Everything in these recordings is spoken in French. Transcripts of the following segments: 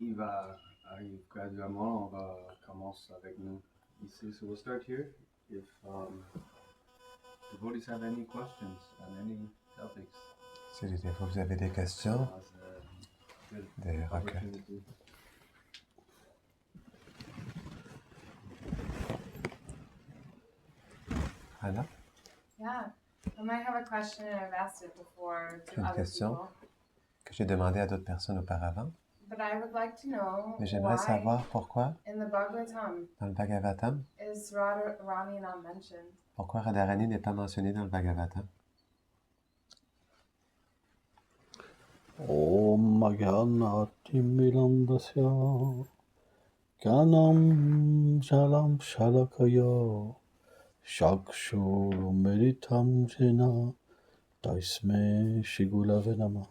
il va arriver graduellement. On va commencer avec nous ici. So we'll start here. If devotees have any questions on any topics, Si vous avez des questions, now's a good des requêtes. opportunity. Anna, Yeah, I might have a question and I've asked it before J'ai to une other question. people. que j'ai demandé à d'autres personnes auparavant, But I would like to know mais j'aimerais why savoir pourquoi, in the Bhagavatam dans le Bhagavatam, is Radharani not mentioned? pourquoi Radharani n'est pas mentionné dans le Bhagavatam. Om Magyanatimirandasya Ganam Jalam Shalakaya Shakshurumeritam Jena Taisme Shigulave Nama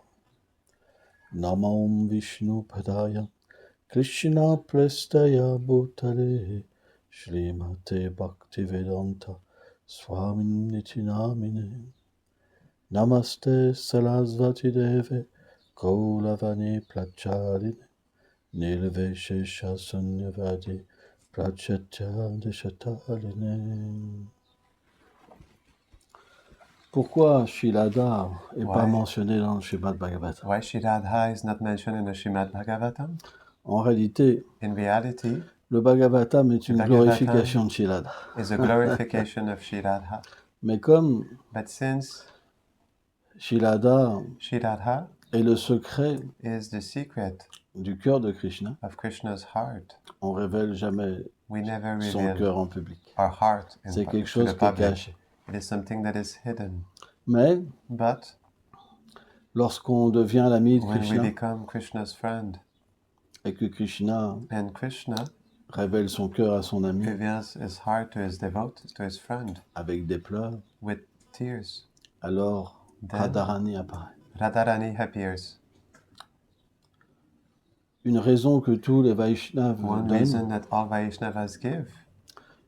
Namam Vishnu Padaya Krishna Prestaya Bhutale Srimate Bhaktivedanta Swamin Nitinamine Namaste Sarasvati Deve Kaulavani Prachaline Nilveshe Shasunyavadi Prachatya Deshataline. Pourquoi Shilada n'est pas Ouais. mentionné dans le Srimad Bhagavatam? Why Shri Radha is not mentioned in the Srimad Bhagavatam? En réalité, In reality, le Bhagavatam est une Bhagavatam glorification de Shilada. is a glorification of Shri Radha. Mais comme But since Shilada Shri Radha est le secret is the secret du cœur de Krishna, of Krishna's heart, on révèle jamais we never son reveal cœur en public. our heart C'est quelque to chose the qui est public. caché. It is something that is hidden. Mais But lorsqu'on devient l'ami de when we Krishna become Krishna's friend, et que Krishna and Krishna révèle son cœur à son ami reveals his heart to his devotee, to his friend, avec des pleurs, with tears, alors Then- Radharani apparaît. Radharani appears. Une raison que tous les Vaishnavas One donnent, reason that all Vaishnavas give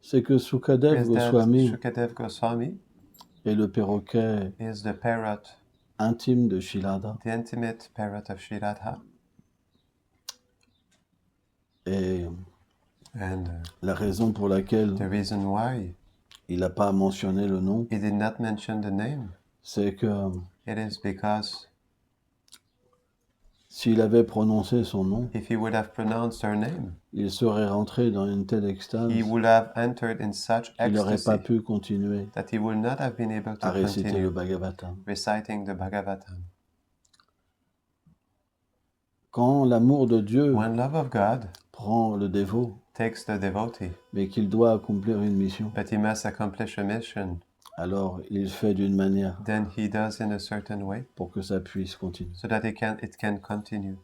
c'est que Sukadev is that Goswami Shukadev Goswami est le perroquet is the parrot, intime de Shilada. the intimate parrot of Shri Radha. Et And la raison pour laquelle the reason why il n'a pas mentionné le nom, he did not mention the name, c'est que it is because s'il avait prononcé son nom, if he would have pronounced her name, il serait rentré dans une telle extase he would have entered in such qu'il n'aurait pas ecstasy pu continuer that he would not have been able to à réciter le continue Bhagavatam. reciting the Bhagavatam. Quand l'amour de Dieu When love of God prend le dévot, takes the devotee, mais qu'il doit accomplir une mission, but he must accomplish a mission, alors il fait d'une manière then he does in a certain way pour que ça puisse continuer. so that it can continue.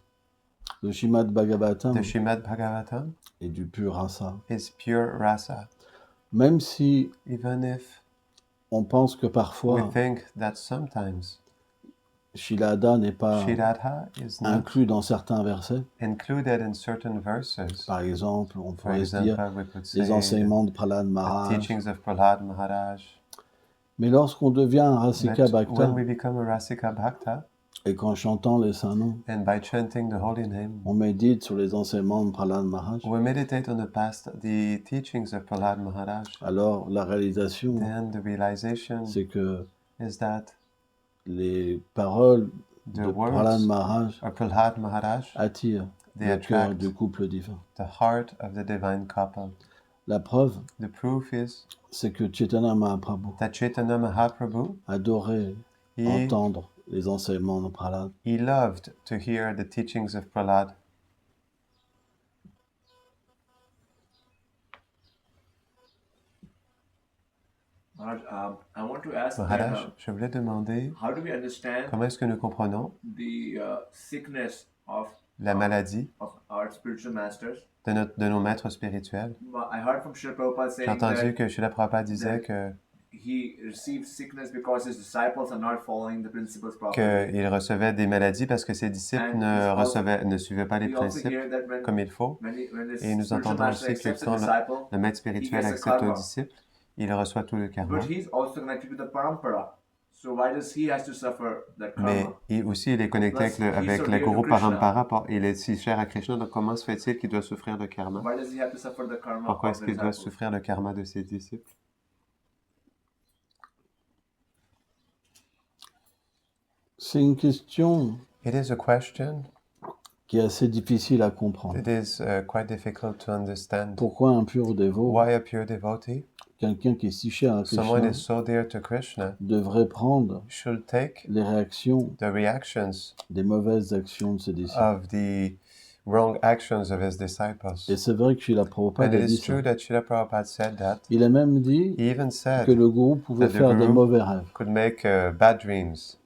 Le Srimad Bhagavatam The Srimad Bhagavatam est du pur rasa. is pure rasa. Même si Even if on pense que we parfois think that sometimes Shilada n'est pas Shri Radha is not inclus dans certains versets, included in certain verses. par exemple, on For pourrait se dire example, we could say les enseignements de Prahlad the Maharaj. teachings of Prahlad Maharaj. Mais lorsqu'on devient un Rasika But Bhakta when we become a Rasika Bhakta, et qu'en chantant les saints noms, and by chanting the holy name, on médite sur les enseignements de Prahlad Maharaj, we meditate on the teachings of Prahlad Maharaj, alors la réalisation, then the realization c'est que is that les paroles the de Prahlad words Maharaj of Prahlad Maharaj, attirent they le cœur attract du couple divin. the heart of the divine couple. La preuve, The proof is c'est que Chaitanya Mahaprabhu that Chaitanya Mahaprabhu, adorait he entendre les enseignements de Prahlad. loved to hear the teachings of Prahlad. Maharaj, I want to ask Maharaj, je voulais demander how do we understand comment est-ce que nous comprenons the sickness of la maladie our spiritual masters? de nos maîtres spirituels. I heard from Srila Prabhupada J'ai saying entendu that que Srila Prabhupada disait que he received sickness because his disciples are not following the principles properly. qu'il recevait des maladies parce que ses disciples ne suivaient pas les We also principes hear that comme il faut. when Et nous the spiritual entendons master aussi que accepts a quand disciple, le maître spirituel gets a accepte un karma. disciple, il reçoit tout le karma. but he's also connected to the parampara. So why does he has to suffer that Mais karma? aussi, il est connecté avec le, Plus, he's so le dear to Guru Krishna. Parampara. Il est si cher à Krishna, donc comment se fait-il qu'il doit souffrir le karma? Why does he have to suffer the karma Pourquoi of est-ce the qu'il doit disciples? souffrir le karma de ses disciples? C'est une question It is a question. qui est assez difficile à comprendre. It is quite difficult to understand. Pourquoi un pur dévot, Why a pure devotee, quelqu'un qui est si cher à someone Krishna, is so dear to Krishna, devrait prendre should take les réactions the reactions des mauvaises actions de ses disciples. of the wrong actions of his disciples. Et c'est vrai que Srila And Prabhupada it a dit is ça. true that Srila Prabhupada said that. Il a même dit He even que said le gourou pouvait that the faire des guru mauvais rêves could make bad dreams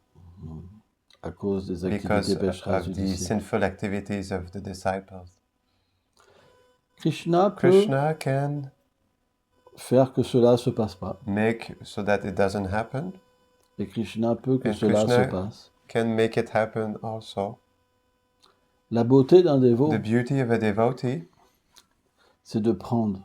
à cause des because activités pécheresses of du the disciple. sinful activities of the disciples. Krishna peut Krishna can faire que cela se passe pas. make so that it doesn't happen, Et Krishna peut que And cela Krishna se passe. can make it happen also. La beauté d'un dévot, The beauty of a devotee c'est de prendre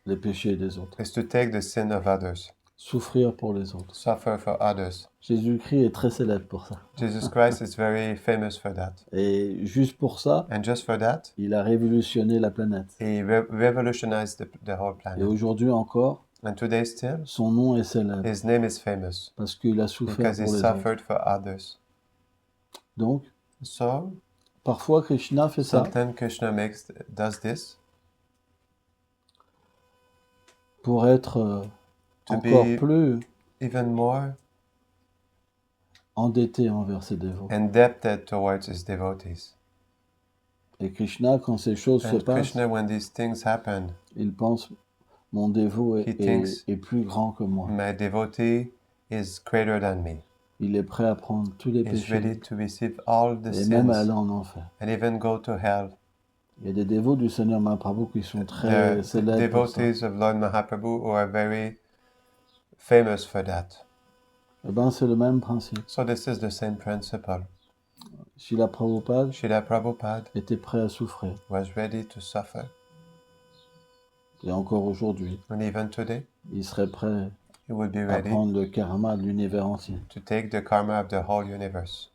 les péchés des autres, is to take the sin of others, souffrir pour les autres. suffer for others. Jésus-Christ est très célèbre pour ça. Jesus Christ is very famous for that. Et juste pour ça, And just for that, il a révolutionné la planète. he revolutionized the whole Et planet. aujourd'hui encore, And today still, son nom est célèbre his name is famous parce qu'il a souffert because he pour les autres. suffered for others. Donc, So, parfois Krishna fait ça sometimes Krishna does this pour être To encore be- plus even more endetté envers ses dévots. indebted towards his devotees. Et Krishna, quand ces choses se And passent, Krishna, when these things happen, il pense mon dévot He thinks- est plus grand que moi. my devotee is greater than me. Il est prêt à prendre tous les He's ready péchés to receive all the et même aller sins en enfer. and even go to hell. Il y a des dévots du Seigneur Mahaprabhu qui sont très The célèbres pour ça. devotees of Lord Mahaprabhu who are very famous for that. Eh ben, c'est le même principe. So this is the same principle. Srila Prabhupada Srila Prabhupada était prêt à souffrir. was ready to suffer. Et encore aujourd'hui, And even today, il serait prêt he would be à ready prendre le karma de l'univers entier. to take the karma of the whole universe.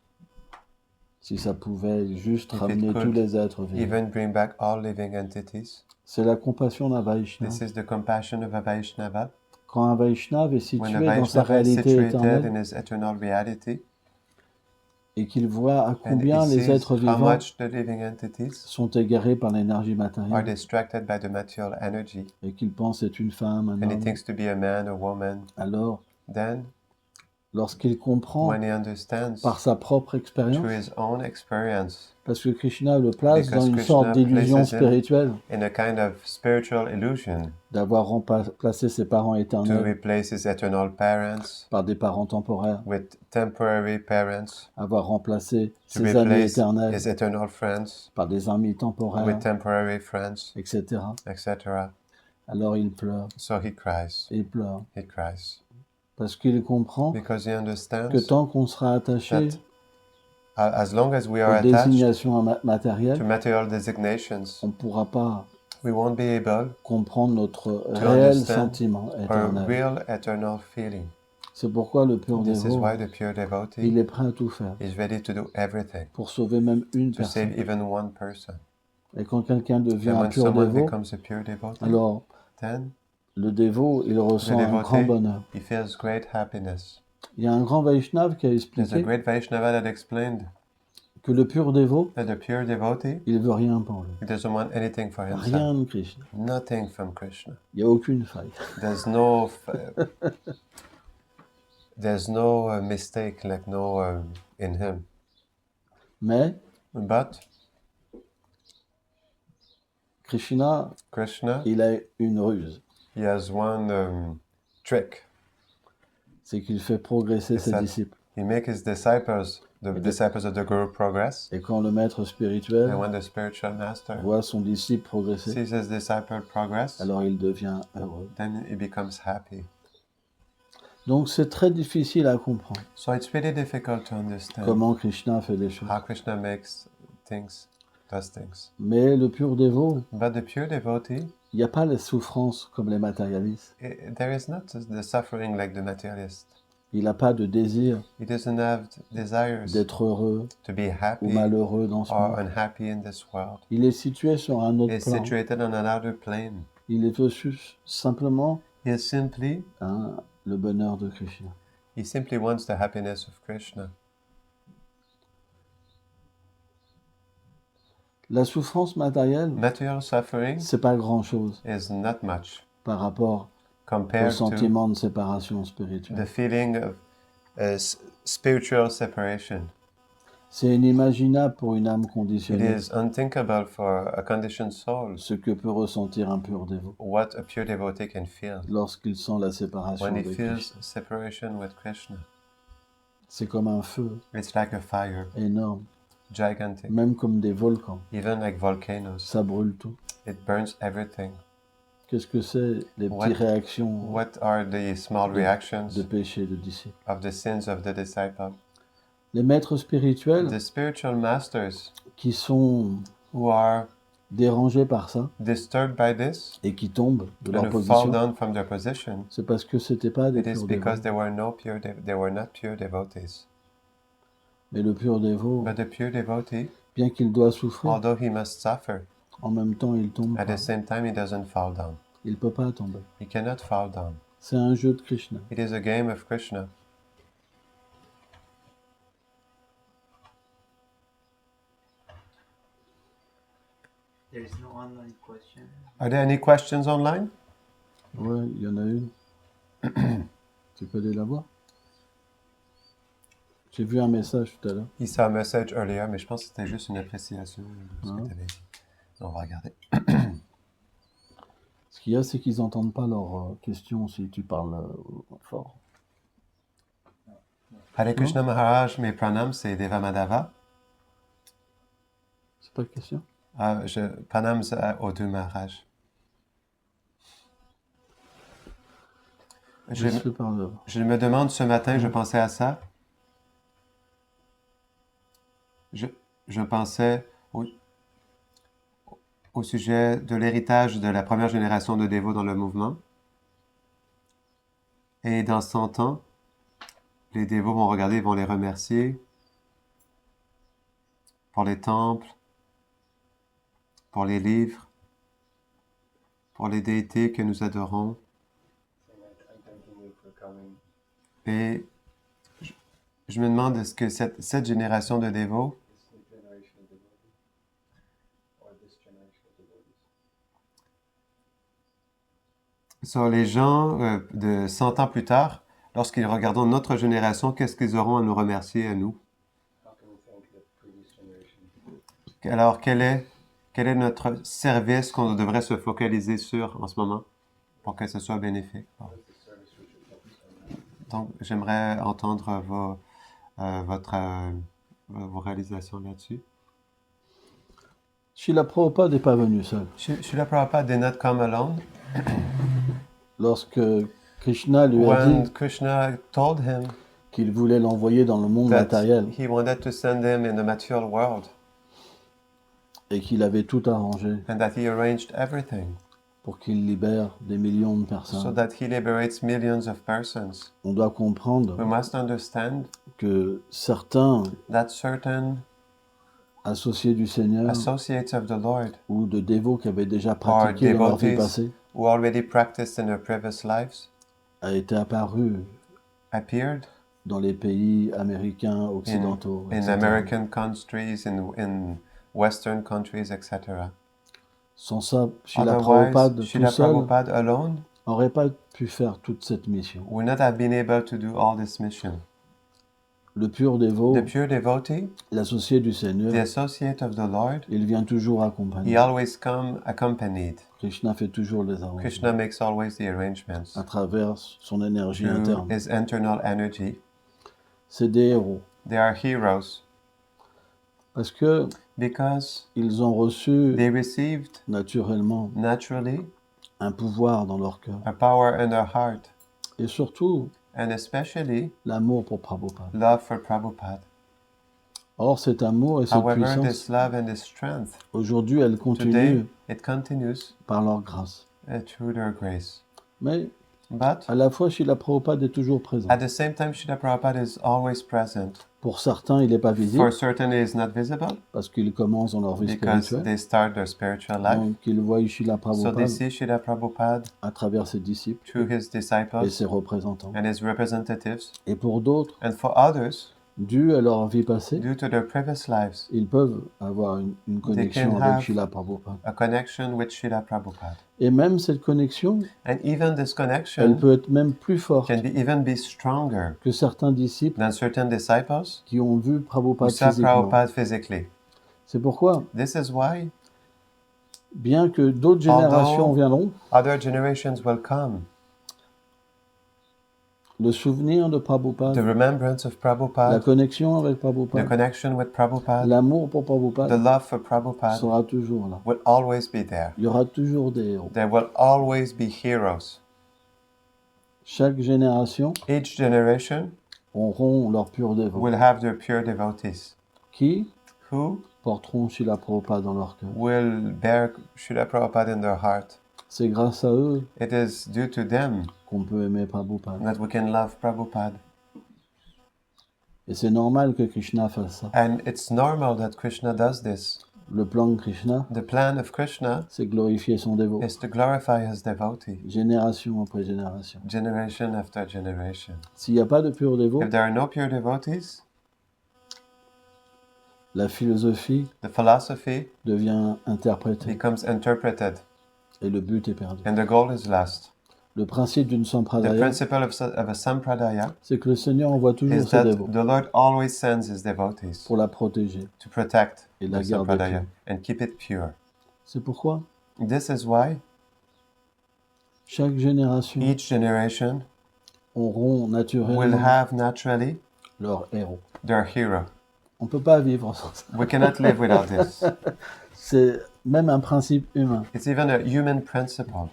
Si ça pouvait juste If it ramener could tous les êtres vivants. Even bring back all living entities. C'est la compassion d'un Vaishnava. This is the compassion of a Vaishnava. Quand un Vaishnava est When situé a dans sa Vaishnava is réalité situated éternelle in his eternal reality, et qu'il voit à and combien he les sees êtres how vivants much the living entities sont égarés par l'énergie are matérielle distracted by the material energy, et qu'il pense être une femme, un and he homme, thinks to be a man or woman, alors then lorsqu'il comprend when he understands par sa propre through expérience, his own experience, parce que Krishna le place Because dans une Krishna sorte d'illusion places him spirituelle, in a kind of spiritual illusion, d'avoir remplacé ses parents to éternels replace his eternal parents par des parents temporaires, with temporary parents, avoir remplacé to ses amis replace éternels his eternal friends par des amis temporaires, with temporary friends, etc. etc. Alors il pleure, So he cries, parce qu'il comprend because he que understands tant qu'on sera attaché that as long as we are aux attached désignations to matérielles, material designations, on ne pourra pas we won't be able comprendre notre réel understand sentiment our éternel. real eternal feeling. C'est pourquoi le pur This is dévot, why the pure devotee il est prêt à tout faire is ready to do everything pour sauver même une to save personne. even one person. Et quand quelqu'un devient And un when pur someone dévot, becomes a pure devotee, alors then le dévot, il ressent un grand devotee, bonheur. he feels great happiness. Il y a un grand Vaishnava qui a There's a expliqué great Vaishnava that explained que le pur dévot, that the pure devotee, il veut rien pour lui. he doesn't want anything for himself. Rien de Krishna. Nothing from Krishna. Il n'y a aucune faille. There's no there's no mistake, like no in him. Mais But Krishna, Krishna, il a une ruse. he has one trick. C'est qu'il fait progresser It's ses that disciples. he makes his disciples, the the- disciples of the Guru, progress. Et quand le maître spirituel And when the spiritual master voit son disciple progresser, sees his disciple progress, alors il devient heureux. then he becomes happy. Donc c'est très difficile à comprendre So it's really difficult to understand comment Krishna fait les choses. how Krishna makes things, does things. Mais le pur dévot, But the pure devotee, il n'y a pas les souffrances comme les matérialistes. there is not the suffering like the materialist. Il n'a pas de désir He doesn't have desires d'être heureux to be ou happy malheureux dans ce or monde. unhappy in this world. Il est situé sur un autre He's plan. situated on another plane. Il est simplement He is simply, le bonheur de Krishna. he simply wants the happiness of Krishna. La souffrance matérielle, Material suffering c'est pas grand-chose is not much par rapport au compared to sentiment de séparation the spirituelle. feeling of spiritual separation. C'est inimaginable pour une âme It conditionnée is unthinkable for a conditioned soul ce que peut ressentir un pur dévot what a pure devotee can feel lorsqu'il sent la séparation when he avec feels Krishna. separation with Krishna. C'est comme un feu It's like a fire, énorme, gigantic, même comme des volcans. even like volcanoes. Ça brûle tout. It burns everything. Qu'est-ce que c'est les What- petites réactions What are the small reactions de péché de disciples? of the sins of the disciple? Les maîtres spirituels The spiritual masters qui sont who are dérangés par ça disturbed by this et qui tombent de leur and who fall position, down from their position, c'est parce que c'était pas des it is purs because dévots. they were not pure devotees. Mais le pur dévot, But the pure devotee, bien qu'il doit souffrir, although he must suffer, en même temps il tombe at pas. the same time he doesn't fall down. Il peut pas tomber. He cannot fall down. C'est un jeu de Krishna. It is a game of Krishna. There is no online question. Are there any questions online? Ouais, il y en a une. Tu peux aller la voir? J'ai vu un message tout à l'heure. He saw a message earlier, mais je pense que c'était juste une appréciation de ce que Ah. tu avais dit. On va regarder. Ce qu'il y a, c'est qu'ils n'entendent pas leurs questions si tu parles fort. Hare Krishna Maharaj, mes pranams, c'est Deva Madhava. C'est pas de question? Pranams aux deux Maharaj. Je parle. Je me demande ce matin, je pensais à ça. Je pensais au sujet de l'héritage de la première génération de dévots dans le mouvement. Et dans 100 ans, les dévots vont regarder, ils vont les remercier pour les temples, pour les livres, pour les déités que nous adorons. I'm thanking you for coming. Et je me demande, est-ce que cette génération de dévots, This new generation of devotees, or this generation of devotees. sont les gens de 100 ans plus tard, lorsqu'ils regarderont notre génération, qu'est-ce qu'ils auront à nous remercier à nous? How can we thank the previous generation? Alors, quel est notre service qu'on devrait se focaliser sur en ce moment pour que ce soit bénéfique? Bon. What's the service we should focus on? Donc, j'aimerais entendre vos réalisations là-dessus. Srila Prabhupada n'est pas venu seul. Srila Prabhupada did not come alone. Lorsque Krishna lui a When dit Krishna told him qu'il voulait l'envoyer dans le monde that matériel he wanted to send him in the material world et qu'il avait tout arrangé and that he arranged everything pour qu'il libère des millions de so personnes, that he liberates millions of persons. on doit comprendre We must understand que certains that certain associés du Seigneur associates of the Lord ou de dévots qui avaient déjà pratiqué dans leur vie devotees passée who already practiced in their previous lives a été apparu appeared dans les pays américains occidentaux, in etc. American countries, in Western countries, etc. Sans ça, Srila Otherwise, Prabhupada Srila tout seul Prabhupada alone n'aurait pas pu faire toute cette mission. would not have been able to do all this mission. Le pur dévot, The pure devotee, l'associé du the Seigneur, associate of the Lord, il vient toujours he accompagné. always come accompanied. Krishna fait toujours les arrangements Krishna makes always the arrangements à travers son énergie through interne. his internal energy. C'est des héros They are heroes parce que because ils ont reçu they received naturellement naturally un pouvoir dans leur cœur a power in their heart et surtout and especially l'amour pour Prabhupada. love for Prabhupada. Or, cet amour et cette However, puissance, this love and this strength aujourd'hui, elle today, continue it continues par leur grâce. through their grace. Mais But À la fois, Srila Prabhupada est toujours présent. at the same time, Srila Prabhupada is always present. Pour certains, il n'est pas visible For certain, he is not visible parce qu'ils commencent dans leur vie because spirituelle. they start their spiritual life. Donc, ils voient Srila So Prabhupada they see Srila Prabhupada à travers ses disciples through his et disciples ses représentants. and his representatives. Et pour d'autres, And for others, dû à leur vie passée, due to their previous lives, ils peuvent avoir une connexion can avec have- Srila Prabhupada. a connection with Srila Prabhupada. Et même cette connexion, And even this elle connection peut être même plus forte even be stronger que certains disciples than certain disciples qui ont vu who Prabhupada saw physiquement. Prabhupada physically. C'est pourquoi, This is why bien que d'autres générations viendront, other generations will come. le souvenir de The Prabhupada, remembrance of la Prabhupada, connexion avec the Prabhupada, connection with Prabhupada, l'amour pour the Prabhupada love for Prabhupada sera toujours là. will always be there. Il y aura toujours des héros. There will always be heroes. Chaque génération Each generation auront leur pur dévot will have their pure devotees qui who porteront Srila Prabhupada dans leur cœur. will bear Srila Prabhupada in their heart. C'est grâce à eux It is due to them qu'on peut aimer Prabhupada. that we can love Prabhupada. Et c'est normal que Krishna fasse ça. And it's normal that Krishna does this. Le plan de Krishna, The plan of Krishna c'est glorifier son dévot, is to glorify his devotee, génération après génération. generation after generation. S'il n'y a pas de pur dévot, If there are no pure devotees, la philosophie the philosophy devient interprétée becomes interpreted et le but est perdu. and the goal is lost. Le principe d'une The sampradaya, principle of a sampradaya c'est que le Seigneur envoie toujours is ses that dévots the Lord always sends his devotees pour la protéger to protect et la the garder sampradaya pure. and keep it pure. C'est pourquoi This is why chaque génération each generation auront will naturellement have naturally leur héros. their hero. On ne peut pas vivre sans ça. We cannot live without this. C'est même un principe humain. It's even a human principle.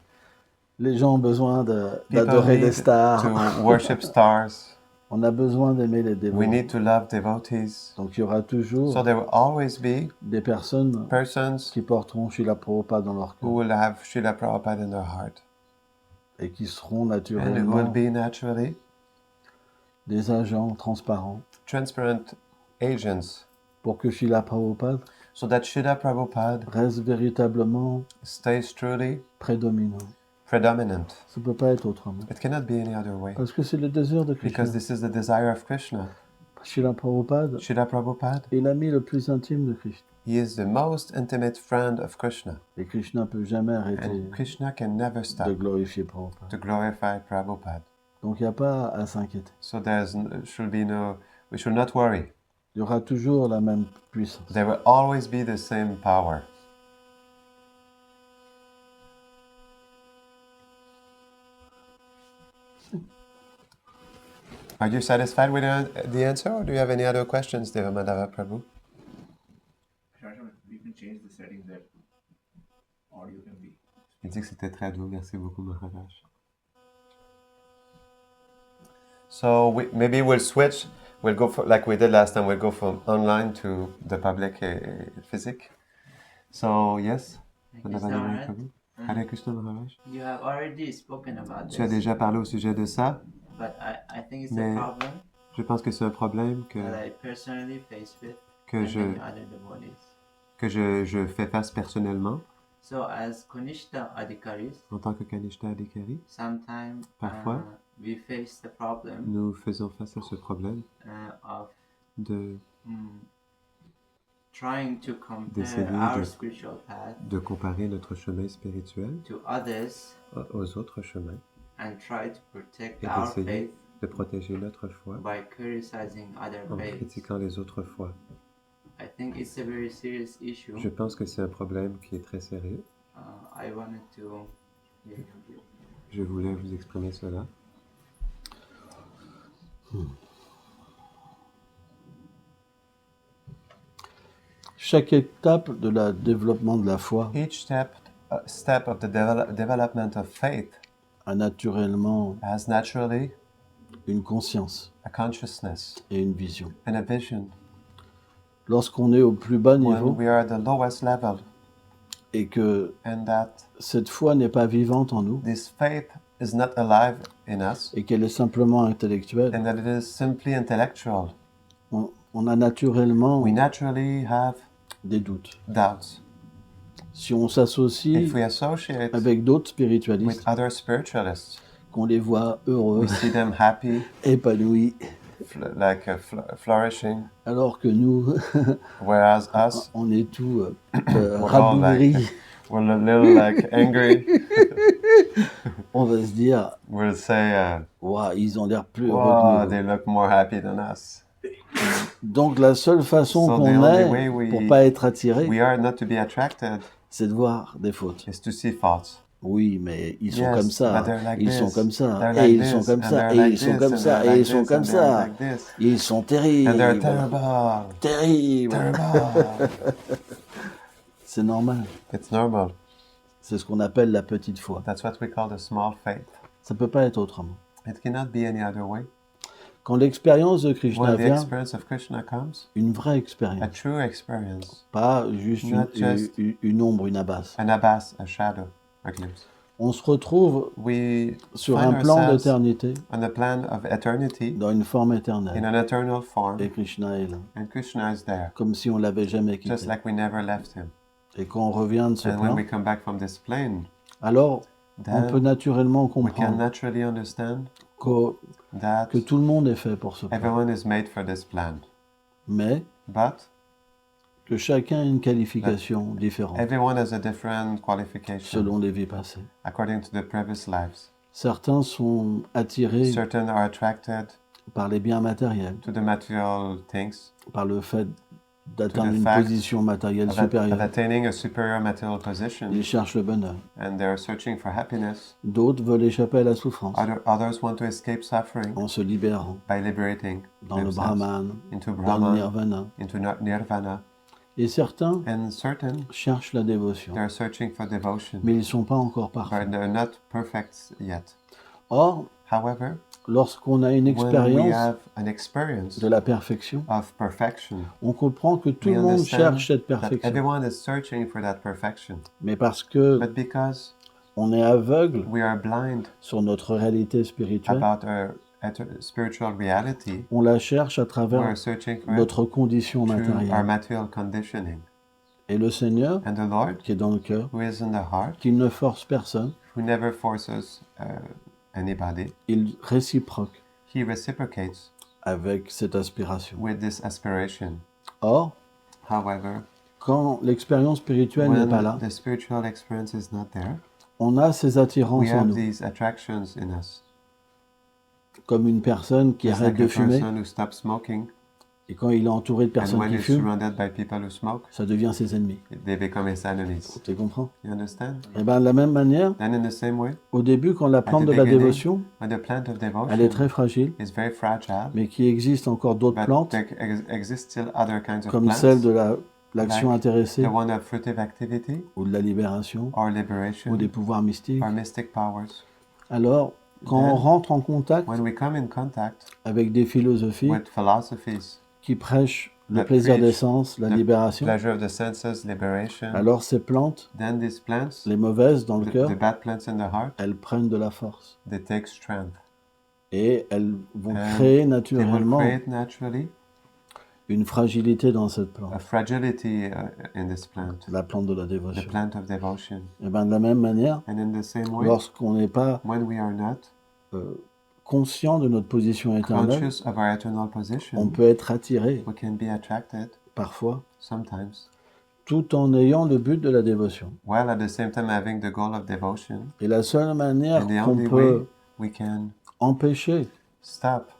Les gens ont besoin People d'adorer des need stars. to worship stars. On a besoin d'aimer les dévots. We need to love devotees. Donc il y aura toujours So there will always be des personnes persons qui porteront Srila Prabhupada dans leur who cœur will have Srila Prabhupada in their heart et qui seront and who will naturellement be naturally des agents transparents transparent agents pour que Srila Prabhupada so that Srila Prabhupada reste véritablement stays truly prédominant. predominant. Ça ne peut pas être autrement. It cannot be any other way Parce que c'est le désir de Krishna. because this is the desire of Krishna. Srila Prabhupada Srila Prabhupada, est l'ami le plus intime de Krishna. he is the most intimate friend of Krishna Et Krishna ne peut jamais arrêter and Krishna can never de stop glorifier Prabhupada. to glorify Prabhupada. Donc il n'y a pas à s'inquiéter. So we should not worry. Il y aura toujours la même puissance. There will always be the same power. Are you satisfied with the answer, or do you have any other questions, Devamadava Prabhu? We can change the settings that audio can be. Il dit que c'était très doux. Merci beaucoup, Maharaj. So maybe we'll switch. We'll go for, like we did last time, we'll go from online to the public physique. So, yes? Madhavadeva Prabhu? Hare Krishna, Maharaj. You have already spoken about Tu as this, déjà parlé au sujet de ça, but I think it's Mais- a problem je pense que c'est un problème that I personally face with que and je, many other devotees. je fais face personnellement So as Kunishta Adhikaris, en tant que Kanishta Adhikari. sometimes Parfois. We face the problem Nous faisons face à ce problème of de trying to compare D'essayer our de- spiritual path comparer notre chemin spirituel to others aux autres chemins and try to protect et our d'essayer faith de protéger notre foi by criticizing other en faiths. critiquant les autres foi. I think it's a very serious issue. Je pense que c'est un problème qui est très sérieux. I wanted to hear your view. Je voulais vous exprimer cela. Chaque étape de la développement de la foi Each step of the development of faith a naturellement has naturally une conscience a consciousness et une vision. and a vision. Lorsqu'on est au plus bas When niveau we are at the lowest level et que and that cette foi n'est pas vivante en nous, this faith is not alive in us et qu'elle est simplement intellectuelle, and that it is simply intellectual. on a naturellement We naturally have des doutes. doubts. Si on s'associe If we associate avec d'autres with spiritualistes, other spiritualists, qu'on les voit heureux, we see them happy, épanouis, flourishing, alors que nous, whereas us, on est tout we're all rabougris. like, we're a little like angry. On va se dire, We'll say, waouh, ils ont l'air plus heureux wow, que they nous. look more happy than us. Donc la seule façon So the qu'on only ait way we- pour pas être attiré, We are not to be attracted, c'est de voir des fautes. is to see faults. Oui, mais ils sont Yes, comme ça, but they're like ils this, sont comme ça, they're et like ils sont this, comme and ça, they're et like ils sont this, comme and ça, they're et like ils sont this, comme and they're ça. like this. Ils sont And they're terribles, terrible, terribles. terrible. C'est normal. It's normal. C'est ce qu'on appelle la petite foi. That's what we call the small faith. Ça peut pas être autrement. It cannot be any other way. Quand l'expérience de Krishna When the vient, experience of Krishna comes, une vraie a expérience, true experience, pas juste Not just- une ombre, une abasse. an abbas, a shadow, a glimpse. On se retrouve We sur find un plan ourselves d'éternité, on the plan of eternity, dans une forme in éternelle, an eternal form, et Krishna est là, and Krishna is there, comme si on l'avait jamais just quitté. like we never left him. Et quand on revient de ce And when plan, we come back from this plane, alors on peut then naturellement we can comprendre naturally understand que, that que tout le monde est fait pour ce plan, everyone is made for this plan, mais but que chacun a une qualification différente everyone has a different qualification selon les vies passées. according to the previous lives. Certains sont attirés Certain are attracted par les biens matériels, to the material things, par le fait d'atteindre the une fact position matérielle of supérieure. attaining a superior material position, Ils cherchent le bonheur. and they're searching for happiness. D'autres veulent échapper à la souffrance Others want to escape suffering en se libérant by liberating dans le themselves Brahman, into dans le Brahman, Nirvana. into Nirvana. Et certains And certain, cherchent la dévotion, they're searching for devotion, mais ils ne sont pas encore parfaits. but they're not perfect yet. Or, However, lorsqu'on a une when we expérience have an experience de la perfection, of perfection, on comprend que tout we le monde understand cherche cette that perfection. everyone is searching for that perfection. Mais parce que But because on est aveugle we are blind sur notre réalité spirituelle, about our spiritual reality, on la cherche à travers we're searching for it notre condition through our matérielle. material conditioning. Et le Seigneur, And the Lord, qui est dans le cœur, who is in the heart, qui ne force personne, who never forces anybody, il réciproque he reciprocates avec cette aspiration. with this aspiration. Or, However, quand l'expérience spirituelle n'est when pas là, the spiritual experience is not there, on a ces attirances we en have nous, these attractions in us. comme une personne qui It's arrête like de a fumer, person who stops smoking, et quand il est entouré de and personnes when qui he's fument, surrounded by people who smoke, ça devient ses ennemis. they become his enemies. Tu comprends? You understand? Et bien, de la même manière, Then in the same way, au début, quand la plante the de la beginning, dévotion, when the plant of elle est devotion très fragile, is very fragile, mais qu'il existe encore d'autres but plantes, there exist still other kinds of comme plants, celle de l'action like intéressée, the one of fruitive activity ou de la libération, or ou liberation des pouvoirs mystiques. or mystic powers. Alors, quand on Then, rentre en contact When we come in contact avec des philosophies with philosophies, qui prêchent le that plaisir preach des sens, la the libération, pleasure of the senses, liberation, alors ces plantes, then these plants, les mauvaises dans le cœur, the bad plants in the heart, elles prennent de la force. they take strength. Et elles vont And créer They will naturellement create naturally une fragilité dans cette a plante, fragility in this plant, la plante de la the dévotion. plant of devotion. Et bien de la même manière, And in the same way, lorsqu'on n'est pas when we are not conscient de notre position éternelle, conscious of our eternal on position, peut être attiré we can be attracted parfois, sometimes, tout en ayant le but de la dévotion. while at the same time having the goal of devotion. Et la seule manière And the qu'on only peut way we can empêcher stop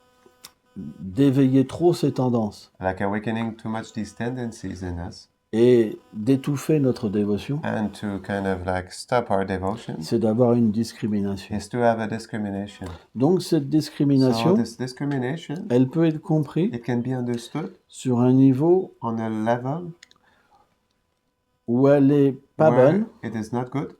d'éveiller trop ces tendances like awakening too much these tendencies in us et d'étouffer notre dévotion, and to kind of like stop our devotion c'est d'avoir une discrimination. is to have a discrimination. Donc cette So discrimination, this discrimination, elle peut être comprise it can be understood sur un niveau on a level où elle est pas where bonne it is not good,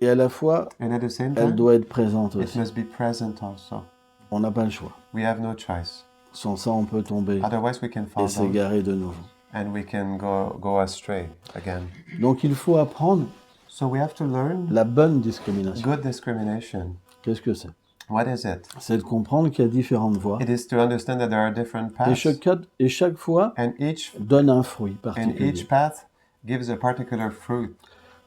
et à la fois and at the same elle time doit être présente it aussi. must be present also. On n'a pas le choix. We have no choice. Sans ça, on peut tomber Otherwise we can et fall down s'égarer de nouveau. and we can go astray again. Donc il faut apprendre So we have to learn la bonne discrimination. good discrimination. Qu'est-ce que c'est? What is it? C'est de comprendre qu'il y a différentes voies. It is to understand that there are different Et paths, chaque fois and each donne un fruit and particulier. each path gives a particular fruit.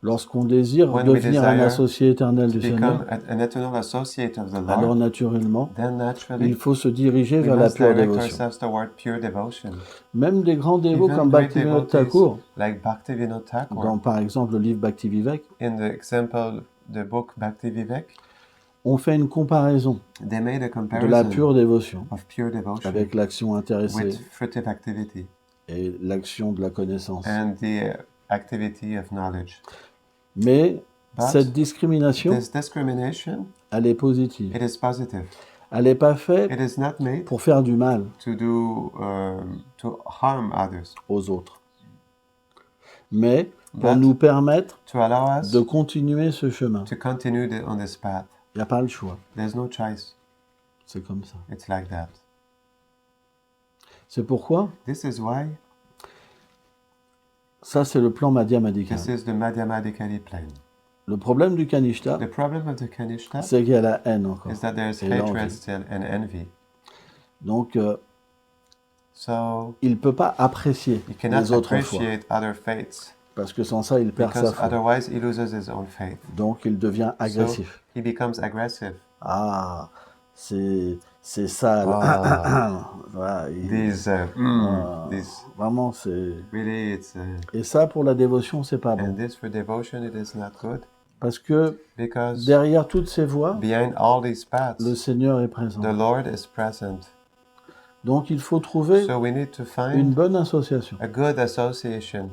Lorsqu'on désire When we devenir un desire associé éternel To du Seigneur, become an eternal associate of the alors Lord, naturellement, then il naturally faut se diriger we vers la must pure direct dévotion. ourselves toward pure devotion. Même des grands dévots Even comme great Bhaktivinoda devotees Thakur, like Bhaktivinoda Thakur, dans par exemple le livre Bhakti Vivek, in the example, the book Bhakti Vivek, ont fait une comparaison they made a de la pure comparison dévotion of pure devotion avec l'action intéressée with fruitive activity et l'action de la connaissance. and the activity of knowledge. Mais But cette discrimination, this discrimination, elle est positive. it is positive. Elle n'est pas faite It is not made pour faire du mal to harm others, aux autres, mais pour but nous permettre to allow us de continuer ce chemin. to continue on this path. Il n'y a pas le choix. There's no choice. C'est comme ça. It's like that. C'est pourquoi, This is why ça c'est le plan Madhyamadika. this is the Madhyamadikari plane. Le problème du Kanishta, The problem of the Kanishta c'est qu'il y a la haine encore. is that there's Et l'envie. hatred still and envy. Donc, So il ne peut pas apprécier he cannot les autres foi, appreciate other faiths parce que sans ça, il perd sa because foi. otherwise he loses his own faith. Donc, il devient agressif. He becomes aggressive. Ah, c'est ça. Ah. Voilà, vraiment, c'est... Really, it's Et ça, pour la dévotion, c'est pas bon. and this for devotion it is not good Parce que because derrière toutes ces voies, behind all these paths le Seigneur est présent. the Lord is present. Donc, il faut trouver So we need to une find bonne association a good association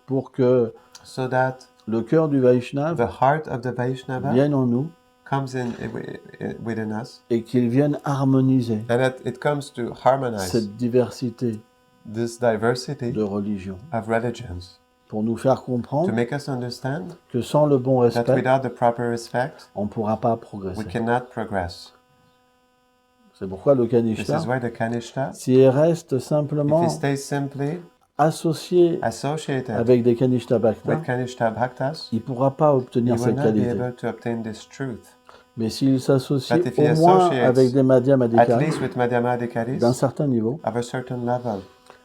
pour que so that le cœur du Vaishnava the heart of the Vaishnava vienne en nous comes within us et qu'il vienne harmoniser and that it comes to harmonize cette diversité this diversity de religions of religions pour nous faire to comprendre make us understand que sans le bon that respect, without the proper respect on ne pourra pas we progresser. cannot progress. C'est pourquoi le This Kanishta, is why the Kanishta, s'il reste if simplement he stays simply associé associated avec des Kanishta Bhakta, with Kanishta Bhaktas, il ne pourra pas he obtenir will cette not be qualité. able to obtain this truth. Mais s'il s'associe But if he au moins associates avec des At Madhyamadikaris least with Madhyamadikaris d'un certain niveau, of a certain level,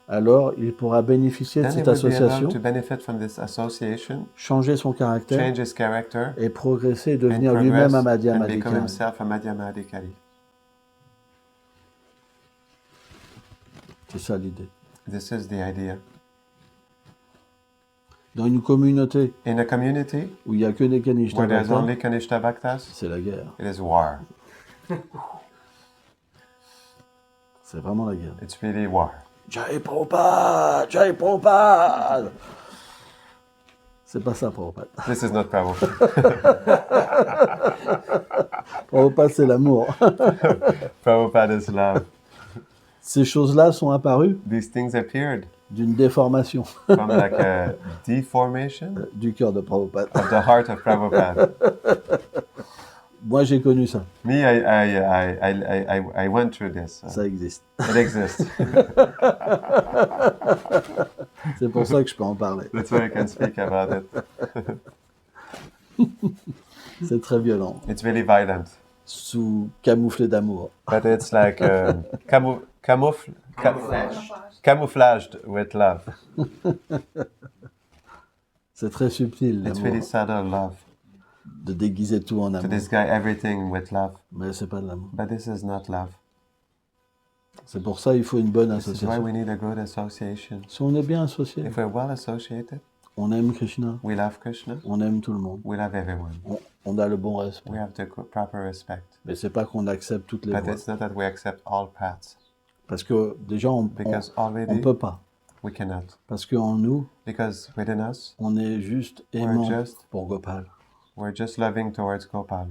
alors il pourra bénéficier de then he cette will be association, able to benefit from this association, changer son caractère change his character, et progresser et and devenir progress lui-même un and become Madhyamadikari. himself a Madhyamadikari. C'est ça l'idée. This is the idea. Dans une communauté In a community où il n'y a que des Kanishta where there's Bhakta, only Kanishta Bhaktas, c'est la guerre. it is war. C'est vraiment la guerre. It's really war. Jai Prabhupada! Jai Prabhupada! C'est pas ça, Prabhupada. This is not Prabhupada. Prabhupada, c'est l'amour. Prabhupada is love. Ces choses-là sont apparues These things appeared d'une déformation from like a deformation du cœur de Prabhupada. of the heart of Prabhupada. Moi, j'ai connu ça. Me, I went through this. Ça existe. It exists. C'est pour ça que je peux en parler. That's why I can speak about it. C'est très violent. It's really violent. Sous camouflé d'amour. But it's like camouflaged with love. C'est très subtil, It's l'amour. really subtle love. De déguiser tout en To amour. disguise everything with love. Mais c'est pas de l'amour. But this is not love. C'est pour ça qu'il faut une bonne This is why association. we need a good association. Si on est bien associé, If we're well associated, on aime Krishna, we love Krishna, on aime tout le monde. we love everyone. On a le bon respect. We have the proper respect. Mais c'est pas qu'on accepte toutes les But voies. it's not that we accept all paths. Parce que déjà, on Because on already peut pas. we cannot. Parce qu'en nous, Because within us, on est juste We're aimant just- pour Gopal. we're just loving towards Gopal.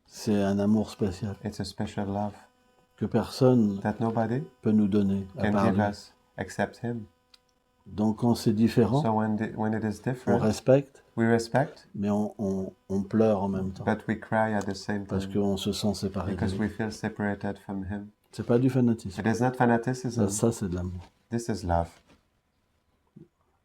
C'est un amour spécial It's a special love que personne that nobody peut nous donner à can part give lui. us except him. Donc quand c'est différent, So when it is on different, respecte, we respect, mais on pleure en même temps. but we cry at the same Parce time qu'on se sent séparé de because lui. we feel separated from him. C'est pas du fanatisme. It is not fanaticism. Ça c'est de l'amour. This is love.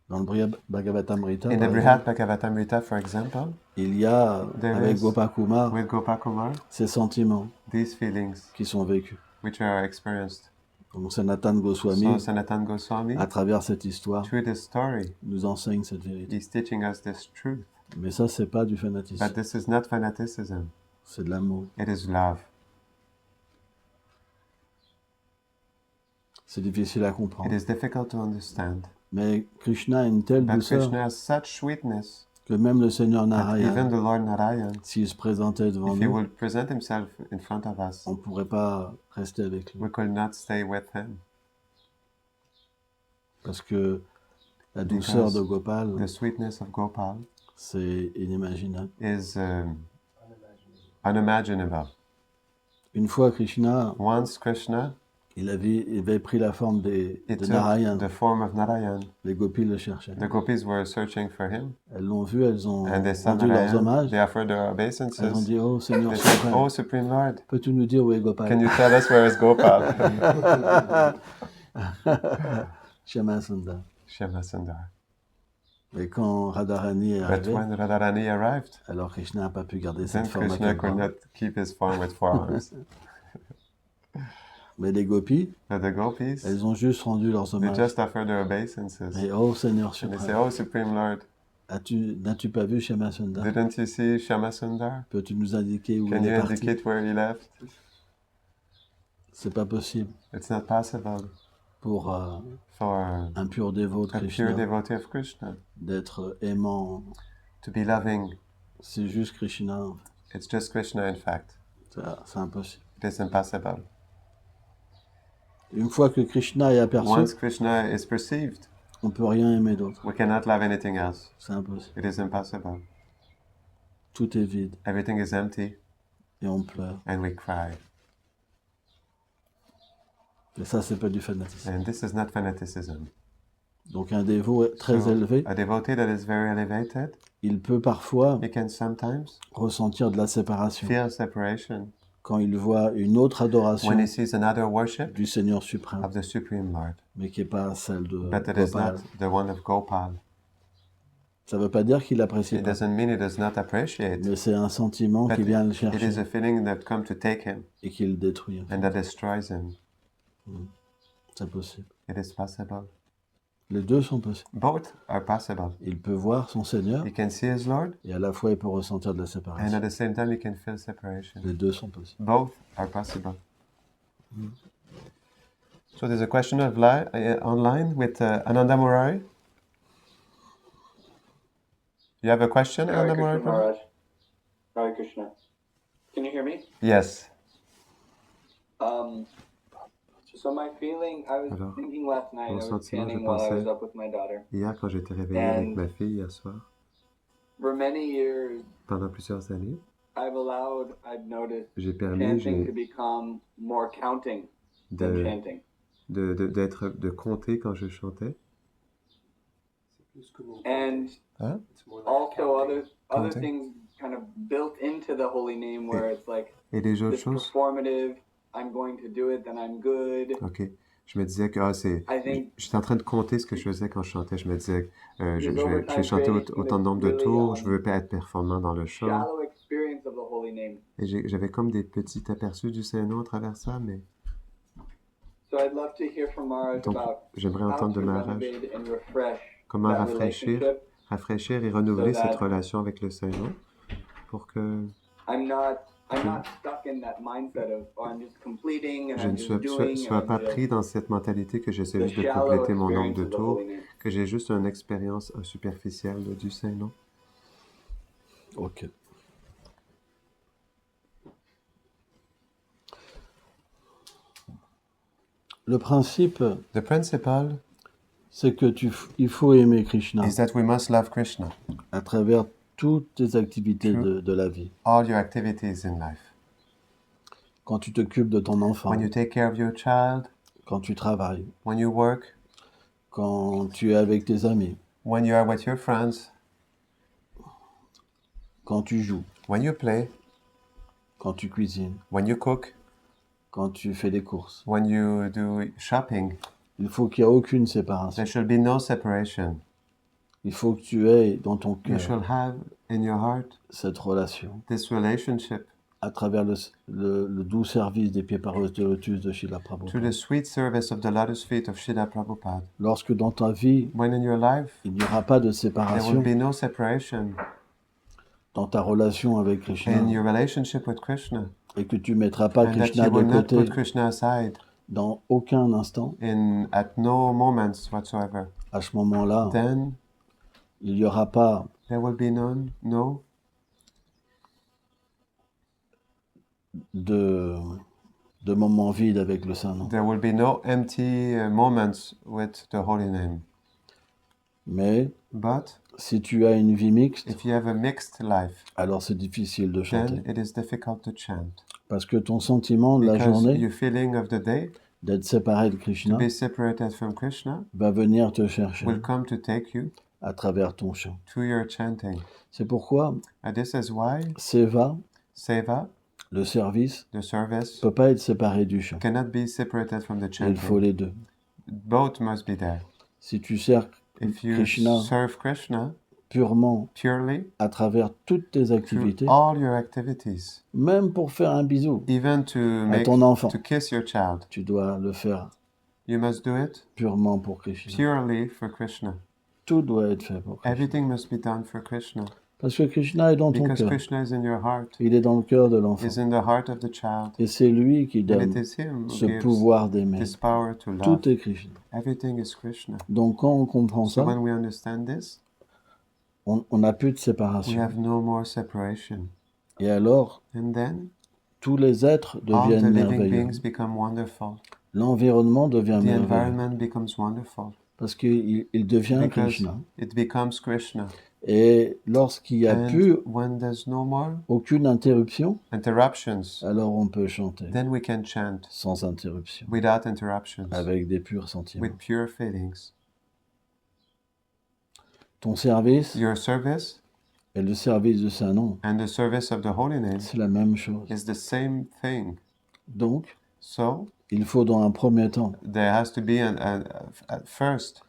Dans le Bhagavatamrita, In the par Brihad exemple, Bhagavatamrita, for example, il y a, there avec is, Gopakumar, with Gopakumar, ces sentiments these feelings qui sont vécus. which are experienced. Donc Sanatan So Goswami, Sanatan Goswami, à travers cette histoire, through this story, nous enseigne cette vérité. he's teaching us this truth. Mais ça, c'est pas du fanatisme, But this is not fanaticism, c'est de l'amour. it is love. C'est difficile à It comprendre. is difficult to understand. Mais Krishna a une telle But douceur Krishna has such sweetness que même le Seigneur that even Narayan, the Lord Narayan, s'il se présentait devant if he nous, would present himself in front of us, on ne pourrait pas rester avec lui. we could not stay with him. Parce que la douceur de Gopal, The sweetness of Gopal c'est inimaginable. is unimaginable. Une fois, Krishna, Once Krishna, il avait pris la forme he de took Narayan. the form of Narayan. Les gopis le cherchaient. The gopis were searching for him, Elles l'ont vu, elles ont and they saw rendu leurs Narayan. hommages. They offered their Elles ont obeisances. dit, oh Seigneur They said, suprême, "Oh, Supreme Lord, peux-tu nous dire où est Gopal? can you tell us where is Gopal?" Shama Sundar. Shama Sundar. Et quand Radharani est But arrivé, when Radharani arrived, alors Krishna n'a pas pu garder then cette forme à Krishna quatre could bras. not keep his form with four arms. Mais les gopis, But the gopis, elles ont juste rendu leurs they hommages. just offered their obeisances. Et oh Seigneur And they say, suprême, "Oh, Supreme Lord, n'as-tu pas vu Shama Sundar? didn't you see Shama Sundar? Peux-tu nous indiquer où Can il you est parti? indicate where he left?" C'est pas possible It's not possible pour for un pur dévot de a pure Krishna devotee of Krishna d'être aimant. to be loving. C'est juste Krishna, en fait. It's just Krishna, in fact. C'est impossible. It is impossible. Une fois que Krishna est aperçu, Once Krishna is perceived, on peut rien aimer d'autre. we cannot love anything else. C'est impossible. It is impossible. Tout est vide Everything is empty, et on pleure. and we cry. Et ça, c'est pas du fanatisme. And this is not fanaticism. Donc un dévot très So, élevé, a devotee that is very elevated, il peut parfois he can sometimes ressentir de la séparation feel separation quand il voit une autre adoration when he sees another worship du Seigneur suprême, of the Supreme Lord, mais qui n'est pas celle de but it is Gopal. not the one of Gopal. Ça ne veut pas dire qu'il apprécie It pas, doesn't mean he does not appreciate, mais c'est un sentiment but qui vient le it is chercher a feeling that comes to take him et qui le détruit. En fait. and that destroys him. C'est possible. It is possible. Les deux sont possibles. Both are possible. Il peut voir son Seigneur He can see his Lord, et à la fois il peut ressentir de la and séparation. at the same time he can feel separation. Les deux sont possibles. Both are possible. So there's a question online with Ananda Murari. You have a question, Hare Ananda Krishna Murari? Maharaj. Hare Krishna. Can you hear me? Yes. So my feeling, I was Alors, thinking last night, mon I was sentiment, je chanting while I was pensais- up with my daughter. Hier, quand j'étais réveillé avec ma fille hier soir, For many years, pendant plusieurs années, I've noticed j'ai permis chanting to become more counting than de, chanting. de compter quand je chantais. C'est plus que mon And Huh? It's more like also counting. other Counting. things kind of built into the holy name where it's like Et les autres this choses, performative, I'm going to do it, then I'm good. ok. Je me disais que I think j'étais en train de compter ce que je faisais quand je chantais. Je me disais, je Because over vais time, chanter creating autant de nombre de really, tours, je veux pas être performant dans le chant. shallow experience of the holy name. Et j'avais comme des petits aperçus du Saint-Nom à travers ça, mais So I'd love to hear from Maharaj donc about j'aimerais how entendre to de Maharaj renovate and refresh comment that rafraîchir et renouveler So that- cette relation avec le Saint-Nom pour que I'm not stuck in that mindset of oh, I'm just completing and je ne I'm just doing sois and pas the- pris dans cette mentalité que j'essaie the juste de shallow compléter mon nombre experience de of the tours, holy name. que j'ai juste une expérience superficielle du Saint-Nom. Ok. Le principe, The principle c'est que il faut aimer Krishna is that we must love Krishna, à travers toutes tes activités True. de la vie. all your activities in life. Quand tu t'occupes de ton enfant, When you take care of your child, quand tu travailles, when you work, quand tu es avec tes amis, when you are with your friends, quand tu joues, when you play, quand tu cuisines, when you cook, quand tu fais des courses. when you do shopping. Il faut qu'il n'y ait aucune séparation. There should be no separation. Il faut que tu aies dans ton You cœur should have in your heart cette relation this relationship à travers le doux service des pieds parus de lotus de Srila through Prabhupada. the sweet service of the lotus feet of Srila Prabhupada. Lorsque dans ta vie, When in your life il n'y aura pas de there will séparation be no separation dans ta relation avec Krishna in your relationship with Krishna, et que tu ne mettras pas and that Krishna you de will not côté put Krishna aside dans aucun instant, at no moments whatsoever, à ce moment-là, then il n'y aura pas there will be no de moments vides avec le Saint-Nom. there will be no empty moments with the holy name. Mais But si tu as une vie mixte, if you have a mixed life, alors c'est difficile de chanter. then it is difficult to chant. Parce que ton sentiment de la Because journée your feeling of the day d'être séparé de to Krishna be separated from Krishna va venir te chercher will come to take you à travers ton chant. to your chanting. C'est pourquoi And this is why Seva, Seva, le service, the service, ne peut pas être séparé du chant. cannot be separated from the Il faut chanting. les deux. Both must be there. Si tu sers If you Krishna serve Krishna purement purely à travers toutes tes through activités, all your activities, même pour faire un bisou even to à make ton enfant, to kiss your child, tu dois le faire you must do it purement pour Krishna. purely for Krishna. Tout doit être fait pour Krishna. Everything must be done for Krishna. Parce que Krishna est dans ton Because cœur. Krishna is in your heart, Il est dans le cœur de l'enfant. is in the heart of the child. Et c'est lui qui And donne it is Him who ce gives pouvoir d'aimer. this power to love. Tout est Krishna. Everything is Krishna. Donc quand on comprend So ça, when we understand this, on n'a plus de we séparation. have no more separation. Et alors, And then tous les êtres all the deviennent living merveilleux. beings become wonderful. L'environnement devient The merveilleux. environment becomes wonderful. Parce qu'il devient Because Krishna. it becomes Krishna. Et lorsqu'il n'y a And plus when there's no more aucune interruption, interruptions, alors on peut chanter then we can chant sans interruption, without interruptions, avec des purs sentiments. with pure feelings. Ton service Your service et le service de Saint-Nom, and the service of the Holy Name c'est la même chose. is the same thing. Donc, So il faut dans un premier temps there has to be at first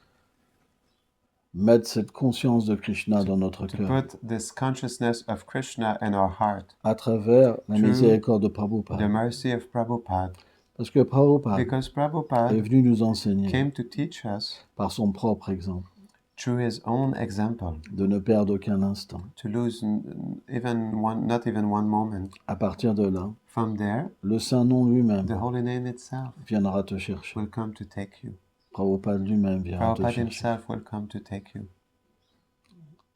mettre cette conscience de Krishna dans notre to cœur put this consciousness of Krishna in our heart, à travers la Through miséricorde de the Prabhupada. mercy of Prabhupada. Parce que Prabhupada Because est Prabhupada venu nous enseigner came to teach us par son propre exemple through his own example de ne perdre aucun instant. to lose not even one moment. À partir de là, From there, le Saint-Nom lui-même the Holy Name itself viendra te chercher. will come to take you. Prabhupada lui-même viendra te Prabhupada chercher. himself will come to take you.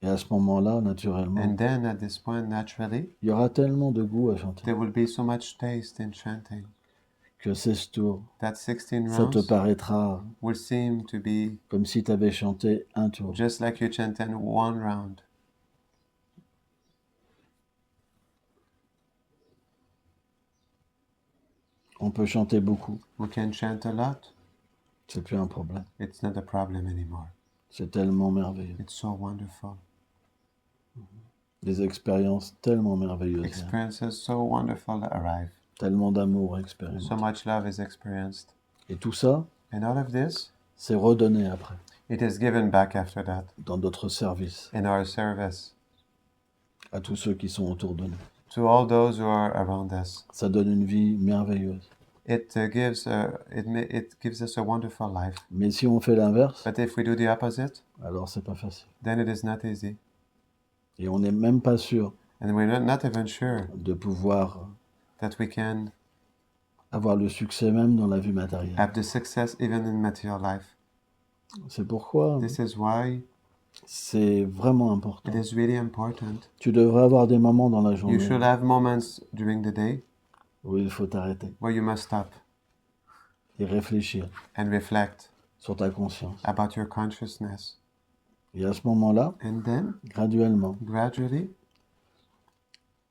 Et à ce moment-là, naturellement, And then at this point, naturally, il y aura tellement de goût à chanter there will be so much taste in chanting que 16 tours, that 16 ça te rounds paraîtra will seem to be comme si tu avais chanté un tour. just like you chanted one round. On peut chanter beaucoup, We can chant a lot. c'est plus un problème. It's not a problem anymore. C'est tellement merveilleux. It's so wonderful. Des expériences tellement merveilleuses. viennent. Experiences so wonderful arrive. Tellement d'amour So expérimenté. much love is experienced. Et tout ça, And all of this, c'est redonné après, it is given back after that dans d'autres services, in our service à tous ceux qui sont autour de nous. to all those who are around us. Ça donne une vie merveilleuse. It gives us a wonderful life. Mais si on fait l'inverse, But if we do the opposite, alors c'est pas facile. then it is not easy. Et on n'est même pas sûr And we're not even sure de pouvoir that we can avoir le succès même dans la vie matérielle. have the success even in material life. C'est pourquoi This is why c'est vraiment important. it is really important. Tu devrais avoir des moments dans la You journée should have moments during the day où il faut t'arrêter where you must stop et réfléchir and reflect sur ta conscience. about your consciousness. Et à ce moment-là, And then, graduellement, gradually,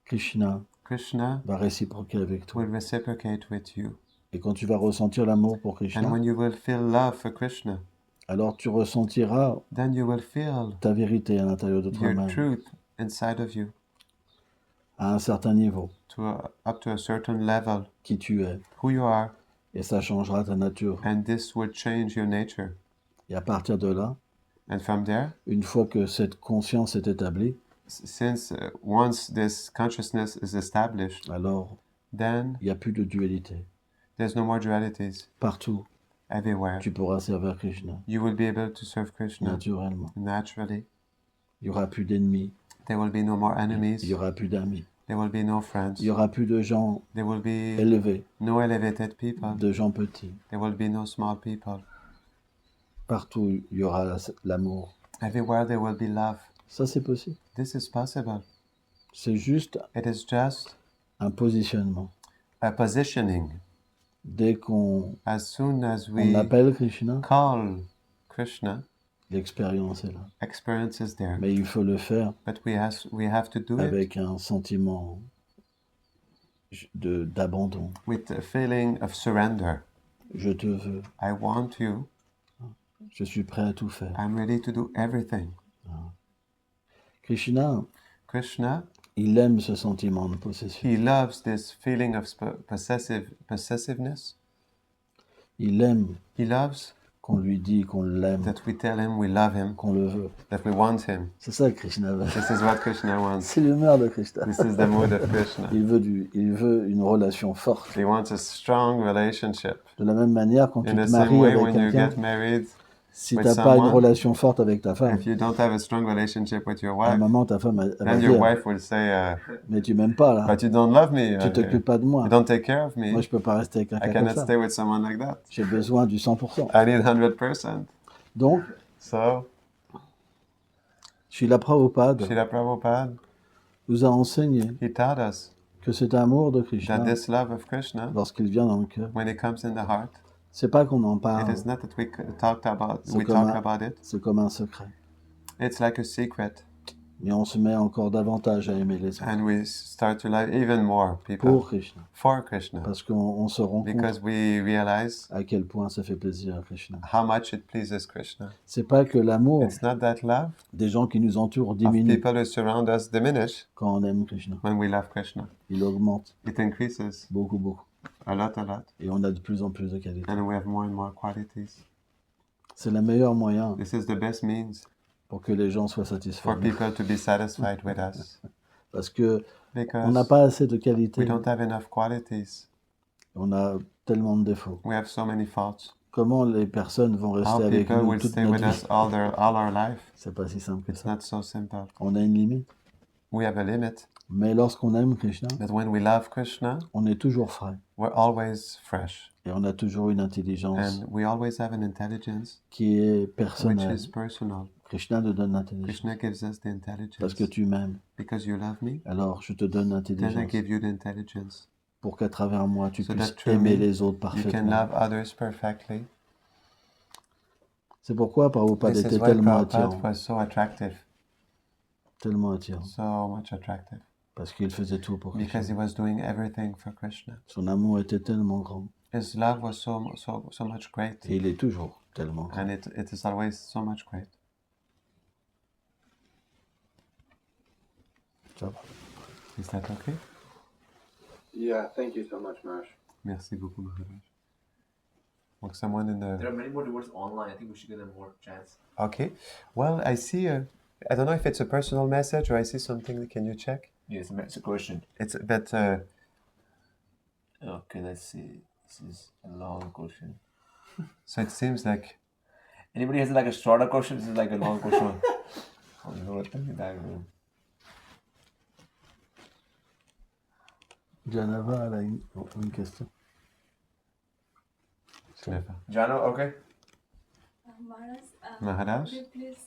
Krishna Krishna va réciproquer avec toi. will reciprocate with you. Et quand tu vas ressentir l'amour pour And Krishna, when you will feel love for Krishna, alors tu ressentiras then you will feel ta vérité à l'intérieur de your toi-même truth inside of you à un certain niveau, up to a certain level, qui tu es. who you are, Et ça changera ta nature. and this will change your nature. Et à partir de là, And from there, une fois que cette conscience est établie, since once this consciousness is established, alors then il n'y a plus de dualité. there's no more dualities. Partout, Everywhere, tu pourras servir Krishna, you will be able to serve Krishna naturellement. naturally. Il n'y aura plus d'ennemis, There will be no more il enemies. n'y aura plus d'amis, There will be no friends. il n'y aura plus de gens There will be élevés, no elevated people. de gens petits. There will be no small people. Partout, il y aura l'amour. Everywhere there will be love. Ça, c'est possible. This is possible. C'est juste It is just un positionnement. a positioning. Dès qu'on As soon as on we appelle Krishna, call Krishna, l'expérience est là. experience is there. Mais il faut le faire But we have to do it avec un sentiment d'abandon. with a feeling of surrender. Je te veux. I want you. Je suis prêt à tout faire. I'm ready to do everything. Krishna, Krishna, il aime ce sentiment de possession. he loves this feeling of possessiveness. Il aime He loves qu'on lui dit qu'on l'aime, that we tell him we love him, qu'on le veut. that we want him. C'est ça que Krishna veut. This is what Krishna wants. C'est l'humeur de Krishna. This is the mood of Krishna. Il veut une relation forte. He wants a strong relationship. De la même manière, quand tu In the te same maries way, avec when you quelqu'un, get married, si with tu n'as pas une someone, relation forte avec ta femme, if you don't have a strong relationship with your à un wife, moment, ta femme elle va then your dire, wife will say, mais tu m'aimes pas là, but you don't love me. tu t'occupes pas de moi. You don't take care of me. Moi, je peux pas rester avec I quelqu'un comme cannot ça. stay with someone like that. J'ai besoin du 100%. I need 100%. Donc, So, Srila Prabhupada Srila Prabhupada, nous a enseigné he taught us que cet amour de Krishna, that this love of Krishna, lorsqu'il vient dans le cœur, when it comes in the heart, c'est pas qu'on en it parle, is not that we talk about it. c'est comme un secret. It's like a secret, Mais on se met encore davantage à aimer les autres and we start to love even more people pour Krishna, for Krishna, parce qu'on se rend compte because we realize à quel point ça fait plaisir à Krishna. how much it pleases Krishna. C'est pas que l'amour It's not that love des gens qui nous entourent of diminue people who surround us diminish quand on aime Krishna. when we love Krishna. Il augmente It increases beaucoup, beaucoup. a lot, Et on a de plus en plus de qualité. and we have more and more qualities. C'est le meilleur moyen This is the best means pour que les gens soient for satisfaits. people to be satisfied with us, Parce que on n'a because pas assez de we qualité. don't have enough qualities. On a tellement de défauts. We have so many faults. Comment les personnes vont How rester avec people nous will toute stay notre with vie? us all our life. C'est pas si simple que It's ça. not so simple. On a une limite. We have a limit, Mais lorsqu'on aime Krishna, but when we love Krishna, on est toujours frais. we're always fresh, Et on a toujours une intelligence and we always have an intelligence qui est which personnelle. is personal. Krishna te donne l'intelligence. Krishna gives us the Parce intelligence que tu m'aimes. because you love me. Alors je te donne Then I l'intelligence give you the intelligence pour qu'à travers moi, tu so puisses that through aimer me, les autres you can parfaitement. love others perfectly. C'est pourquoi Prabhupada This is était why tellement Prabhupada attirant. was so attractive, Tellement attirant. so much attractive, Parce qu'il faisait tout pour because Krishna. he was doing everything for Krishna. Son amour était tellement grand. His love was so much great, Et il est toujours tellement grand. and it is always so much great. Ça va. Is that okay? Yeah, thank you so much, Maharaj. Merci beaucoup, Maharaj. Donc, someone in the... There are many more devotees online. I think we should give them more chance. Okay. Well, I see I don't know if it's a personal message or I see something. Can you check? Yes, it's a question. It's but Okay, let's see. This is a long question. so it seems like Anybody has like a shorter question? This is like a long question. Oh, you know what? Tell me that, man. Janava, elle a une question. Clever. Jano, okay. Maharaj, could you please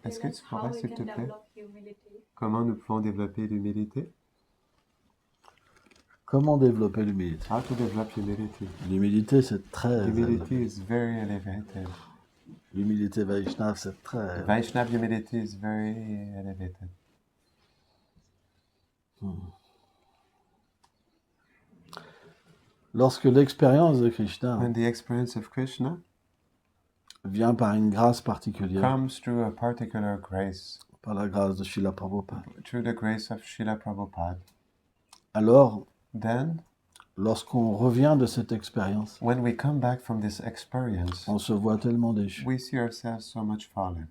est-ce tell que us tu how pourrais, we s'il te can plaît, develop humility? comment nous pouvons développer l'humilité? Comment développer l'humilité? How to develop humility? L'humilité, c'est très Humility élevé. is very elevated. L'humilité Vaishnava, c'est très... Vaishnav humility is very elevated. Lorsque l'expérience de Krishna When the experience of Krishna vient par une grâce particulière, comes through a particular grace, par la grâce de Srila Prabhupada, through the grace of Srila Prabhupada, alors, then lorsqu'on revient de cette expérience, when we come back from this experience, on se voit tellement déchu. we see ourselves so much fallen.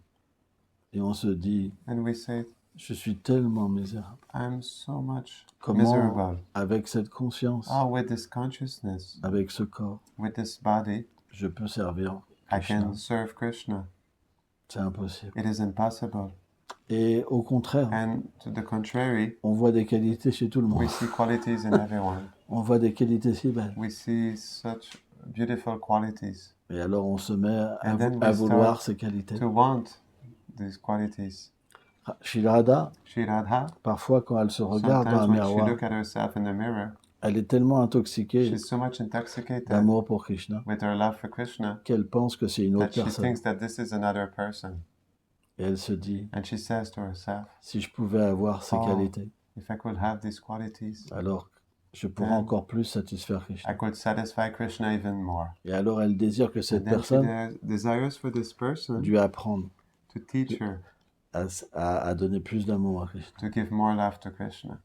Et on se dit, and we say, je suis tellement misérable. I'm so much Comment, miserable. avec cette conscience, Oh, with this consciousness, avec ce corps, with this body, je peux servir I Krishna? can serve Krishna. C'est impossible. It is impossible. Et au contraire, And to the contrary, on voit des qualités chez tout le monde. we see qualities in everyone. On voit des qualités si belles. We see such beautiful qualities. Et alors on se met And then à we vouloir start ces qualités. to want these qualities. Shri Radha, Shri Radha, parfois quand elle se regarde dans un sometimes when she miroir, look at herself in the mirror, elle est tellement intoxiquée she's so much intoxicated d'amour pour Krishna with her love for Krishna qu'elle pense que c'est une that autre she personne. thinks that this is another person. Et elle se dit, And she says to herself, si je pouvais avoir ces Oh. qualités, if I could have these qualities, alors je pourrais Then encore plus satisfaire Krishna. I could satisfy Krishna even more. Et alors elle désire que cette And then she personne desires for this person lui apprenne to teach her à donner plus d'amour à Krishna. to give more love to Krishna.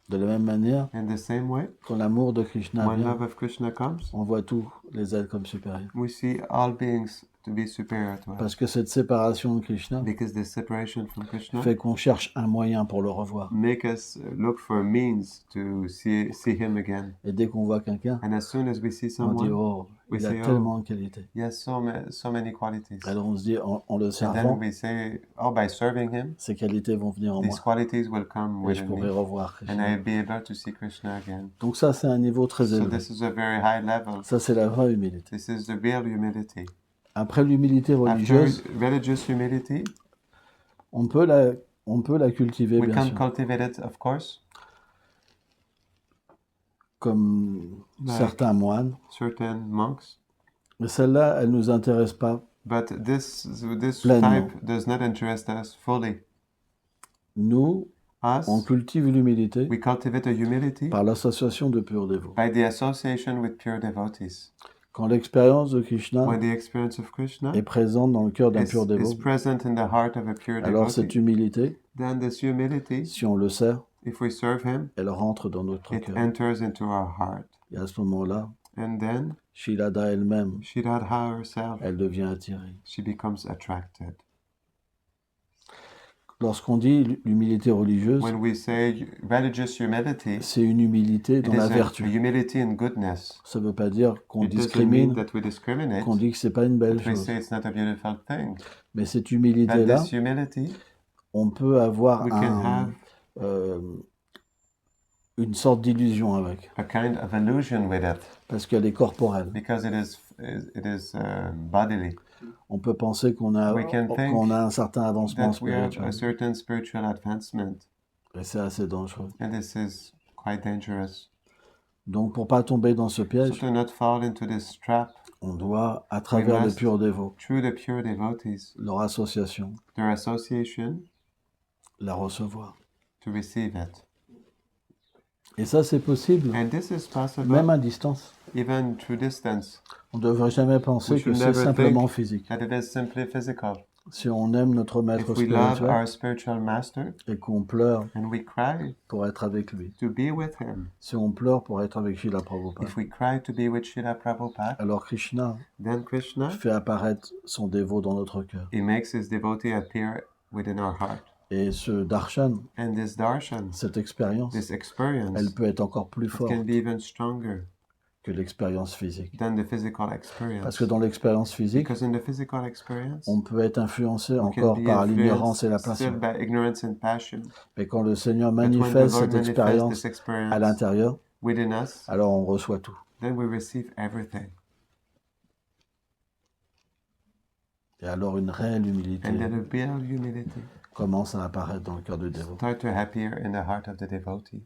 De la même manière, In the same way, quand l'amour de Krishna when vient, love of Krishna comes, on voit tous les êtres comme supérieurs. we see all beings to be superior to us. Parce que cette séparation de Krishna Because this separation from Krishna fait qu'on cherche un moyen pour le revoir. make us look for means to see him again. Et dès qu'on voit quelqu'un, And as soon as we see on dit, someone, oh, we il a say, oh, tellement de qualités. he has so many qualities. Alors on se dit, en le And then servant, we say, oh, by serving him, ces qualités vont venir en these moi. qualities will come Et je within pourrai me. revoir And Krishna. I'll be able to see Krishna again. Donc ça, c'est un niveau très So élevé. this is a very high level. Ça, c'est la vraie humilité. This is the real humility. Après l'humilité After religieuse, religious humility, on peut la cultiver, we bien can sûr. cultivate it, of course. Comme Like certains moines. certain monks. Mais celle-là, elle ne nous intéresse pas. But this Pleinement. type does not interest us fully. Nous, Us, on cultive l'humilité we cultivate a humility par l'association de purs dévots. by the association with pure devotees. Quand l'expérience de Krishna When the experience of Krishna est présente dans le cœur d'un pur is dévot, present in the heart of a pure alors cette devotee, humilité, then this humility, si on le sert, if we serve him, elle rentre dans notre it cœur. enters into our heart. Et à ce moment-là, And then Shri Radha elle-même, Shri Radha herself, elle devient attirée. she becomes attracted. Lorsqu'on dit l'humilité religieuse, When we say religious humility, c'est une humilité it dans la is a vertu. humility in goodness. Ça ne veut pas dire qu'on It doesn't mean discrimine, that we discriminate, qu'on dit que c'est pas une belle that we chose. say it's not a beautiful thing. Mais cette But humilité-là, this humility, on peut avoir we can have une sorte d'illusion avec, a kind of illusion with it parce qu'elle est corporelle. because it is bodily. On peut penser qu'on a We can think un certain avancement That we have spirituel. a certain spiritual advancement, Et c'est assez dangereux. and this is quite dangerous. Donc, pour pas tomber dans ce So piège, to not fall into this trap, on doit, à travers les must- purs dévots, through the pure devotees, leur association, their association, la recevoir. to receive it. Et ça, c'est possible, And this is possible même à distance. even through distance, On ne devrait jamais penser We que should c'est never simplement think physique. that it is simply physical. Si on aime notre maître If we love spirituel our spiritual master et qu'on pleure and we cry pour être avec lui, to be with him, si on pleure pour être avec Srila Prabhupada, if we cry to be with Srila Prabhupada, alors Krishna then Krishna, fait apparaître son dévot dans notre cœur. he makes his devotee appear within our heart. Et ce darshan, And this darshan, cette expérience, this experience, elle peut être encore plus it forte can be even stronger que l'expérience physique. than the physical Parce experience. que dans l'expérience physique, Because in the physical experience, on peut être influencé we can encore be par l'ignorance et la influenced still passion. by ignorance and passion. Mais quand le Seigneur But when the manifeste Lord cette manifests expérience this experience à l'intérieur, within us, alors on reçoit tout. then we receive everything. Et alors une réelle humilité And then a real humility commence à apparaître dans le cœur du dévot. start to appear in the heart of the devotee.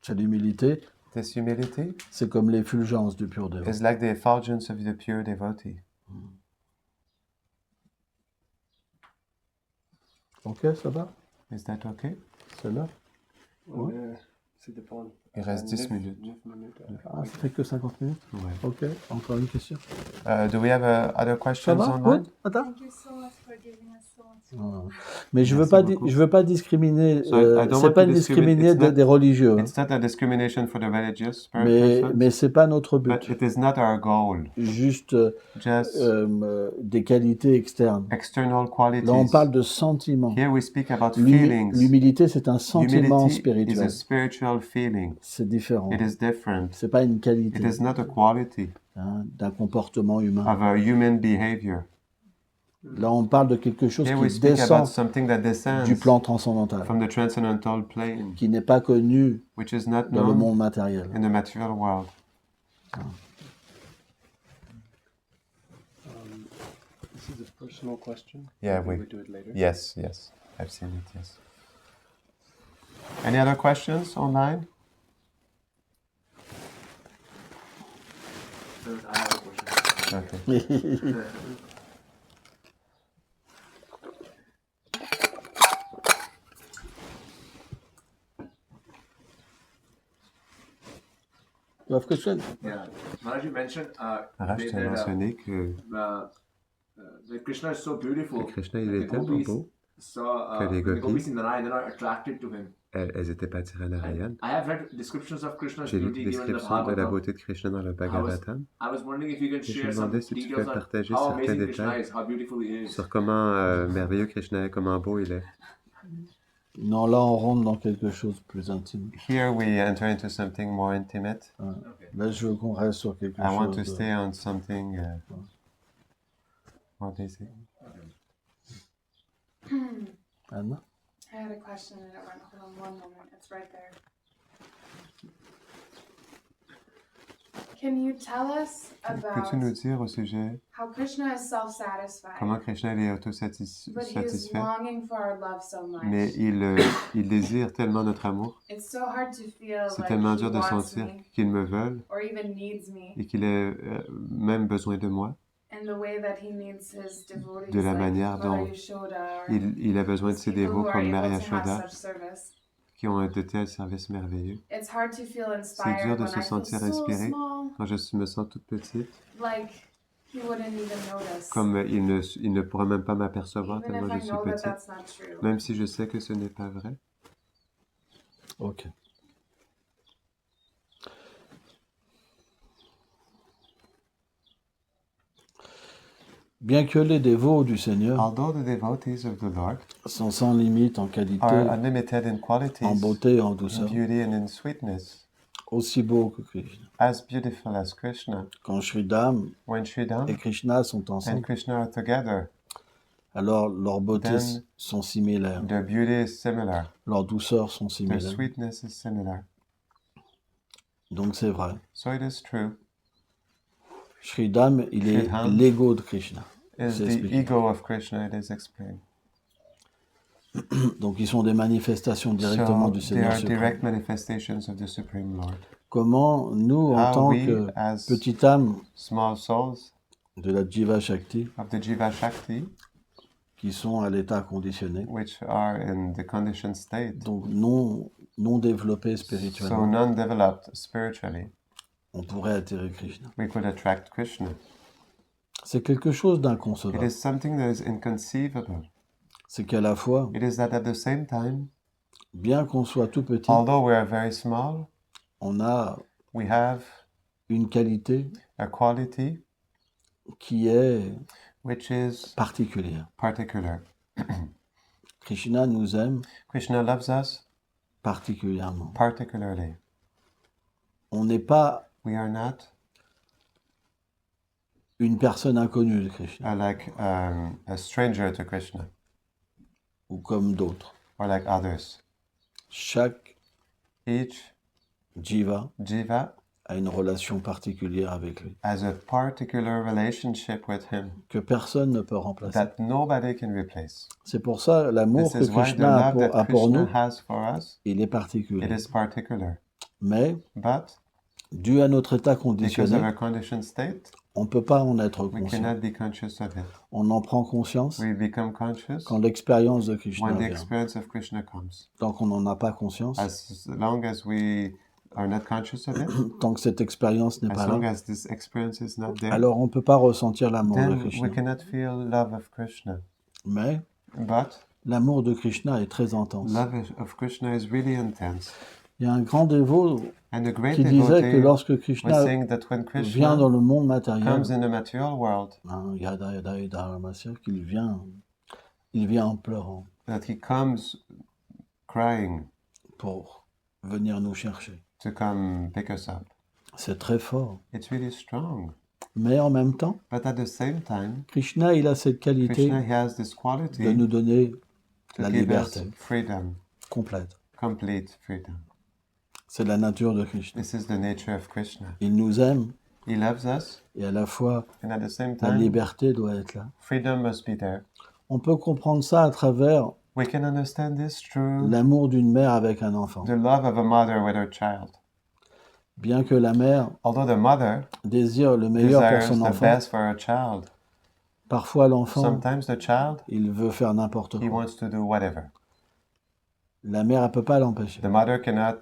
Cette humilité, This humility c'est comme l'effulgence du pur dévot. is like the effulgence of the pure devotee. Ok, ça va? Is that okay? C'est là? Ouais, ça dépend Il reste 10 minutes. 9 minutes. Ah, ça fait que 50 minutes? Ouais. Ok, encore une question. Do we have other Ça questions va? online? Good? Attends. Thank you so much for giving us so much. Mais je veux Merci pas, beaucoup. je veux pas discriminer. So I don't C'est want pas to une discriminate. discriminer It's not- des religieux, hein. It's not a discrimination for the religious mais persons, c'est pas notre but. but it is not our goal. Juste Just des qualités externes. external qualities. Là, on parle de sentiments. Here we speak about feelings. L'humilité, c'est un sentiment Humility is spirituel. a spiritual feeling. C'est différent. It is different. C'est pas une It qualité, is not a quality hein, d'un comportement humain. of a human behavior. Là, on parle de quelque chose Here we qui speak about descend something that descends du plan transcendantal, from the transcendental plane, qui n'est pas connu which is not dans le known monde matériel. in the material world. This is a personal question. Yeah, Maybe we- do it later. Yes, yes. I've seen it, yes. Any other questions online? I have a question. Okay. You have question? Yeah. Maharaj, you mentioned Maharaj, tu as mentionné que that Krishna is so beautiful. Krishna, il that est the tellement gopis beau, saw, que les when the gopis- gopis in Narayan, they're not attracted to him. elles n'étaient pas attirées à Narayan. I have read descriptions of Krishna's J'ai lu beauty des given in the descriptions de la Bhagavatam. beauté de Krishna dans le Bhagavatam I was wondering if you can Et je me share some demandais si tu details peux on partager how certains amazing Krishna détails is, how beautiful he is. sur comment merveilleux Krishna est, comment beau il est. Non, là, on rentre dans quelque chose de plus intime. Here we enter into something more intimate. Là, je veux qu'on reste sur quelque I want to chose. stay on something more basic. Anna? I had a question and it went. Hold on one moment. It's right there. Can you tell us about Peux-tu nous dire au sujet how Krishna is self-satisfied, comment Krishna il est but he is autosatisfait, longing for our love so much? mais il désire tellement notre amour, It's so hard to feel c'est like tellement he dur de wants sentir me qu'il me veut or even needs me, et qu'il ait même besoin de moi, and the way that he needs his devotees, de la like manière Mother dont Yashoda, or il a besoin de ses people dévots who are comme Mère able to have Yashoda such service. qui ont de tels services merveilleux. It's hard to feel C'est dur inspired de when se I feel sentir so inspiré small, quand je me sens toute petite, like he wouldn't even notice. comme il ne pourrait même pas m'apercevoir Even tellement if je I suis know that petite, that's not true. même si je sais que ce n'est pas vrai. Ok. Bien que les dévots du Seigneur Although the devotees of the Lord sont sans limite en qualité, are unlimited in en qualities, beauté et en in douceur, beauty and in sweetness, aussi beaux que Krishna. as beautiful as Krishna, Quand Sri Dham when Sridham et Krishna sont and ensemble, Krishna are together, alors leurs beautés Then- sont similaires, their beauty is similar, leurs douceurs sont their similaires. sweetness is similar. Donc c'est vrai. So it is true. Sri Dham, il est Sri Dham l'ego de Krishna. Is C'est the expliqué. ego of Krishna, it is explained. Donc ils sont des manifestations directement So du they Seigneur are suprême. direct manifestations of the Supreme Lord. Comment nous, en How tant we, que as petite âme small souls de la Jiva Shakti, of the Jiva Shakti, qui sont à l'état conditionné, which are in the conditioned state, donc non développés so spirituellement, non-developed spiritually, on pourrait attirer Krishna. we could attract Krishna. C'est quelque chose It d'inconcevable. is something that is inconceivable. C'est qu'à la fois, It is that at the same time, bien qu'on soit tout petit, although we are very small, on a we have une qualité a quality qui est which is particulière. particular. Krishna nous aime Krishna loves us particulièrement. particularly. On n'est pas We are not une personne inconnue de Krishna, like a stranger to Krishna ou comme d'autres. or like others. Chaque Each jiva jiva a une relation particulière avec lui, has a particular relationship with him que personne ne peut remplacer. that nobody can replace. C'est pour ça l'amour This que is why the Krishna a love that a pour nous, Krishna has for us, il est it particulier. is particular. Mais But dû à notre état because of conditionné, our conditioned state, on ne peut pas en être we conscient. cannot be conscious of it. On en prend conscience We become conscious quand l'expérience de Krishna when the vient. experience of Krishna comes. Tant qu'on n'en a pas conscience, As long as we are not conscious of it, tant que cette expérience n'est as pas long là, as this experience is not there, alors on ne peut pas ressentir l'amour de then we Krishna. cannot feel love of Krishna. Mais But l'amour de Krishna est très intense. of Krishna is really intense. Il y a un grand dévot And the great qui disait que devotee lorsque was Krishna saying that when vient dans Krishna le monde matériel, comes in the material world, Yada Yada Yada Ramasya, qu'il vient en pleurant that he comes crying pour venir nous chercher. to come pick us up. C'est très fort. It's really strong. Mais en même temps, But at the same time, Krishna, il a cette qualité Krishna has this de quality nous donner to la give us liberté freedom, complète. complete freedom. C'est la nature de Krishna. This is the nature of Krishna. Il nous aime He loves us, et à la fois and at the same la time, liberté doit être là. freedom must be there. On peut comprendre ça à travers We can understand this through l'amour d'une mère avec un enfant. the love of a mother with her child. Bien que la mère Although the mother désire le meilleur pour desires son the enfant, best for her child, parfois l'enfant, sometimes the child, il veut faire n'importe he quoi. wants to do whatever. La mère, elle peut pas l'empêcher, The mother cannot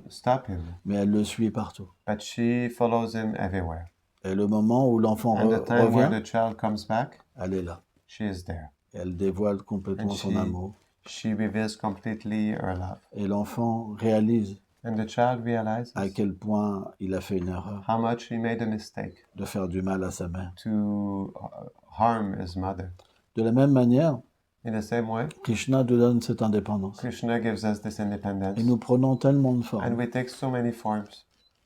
stop him, mais elle le suit partout. but she follows him everywhere. Et le moment où l'enfant And the time where revient, the child comes back, elle est là. she is there. Et elle dévoile complètement And son amour. she reveals completely her love. Et l'enfant réalise And the child realizes à quel point il a fait une erreur how much he made a mistake de faire du mal à sa mère. to harm his mother. De la même manière, In the same way, Krishna nous donne cette indépendance. Krishna gives us this independence. Et nous prenons tellement de And formes we take so many forms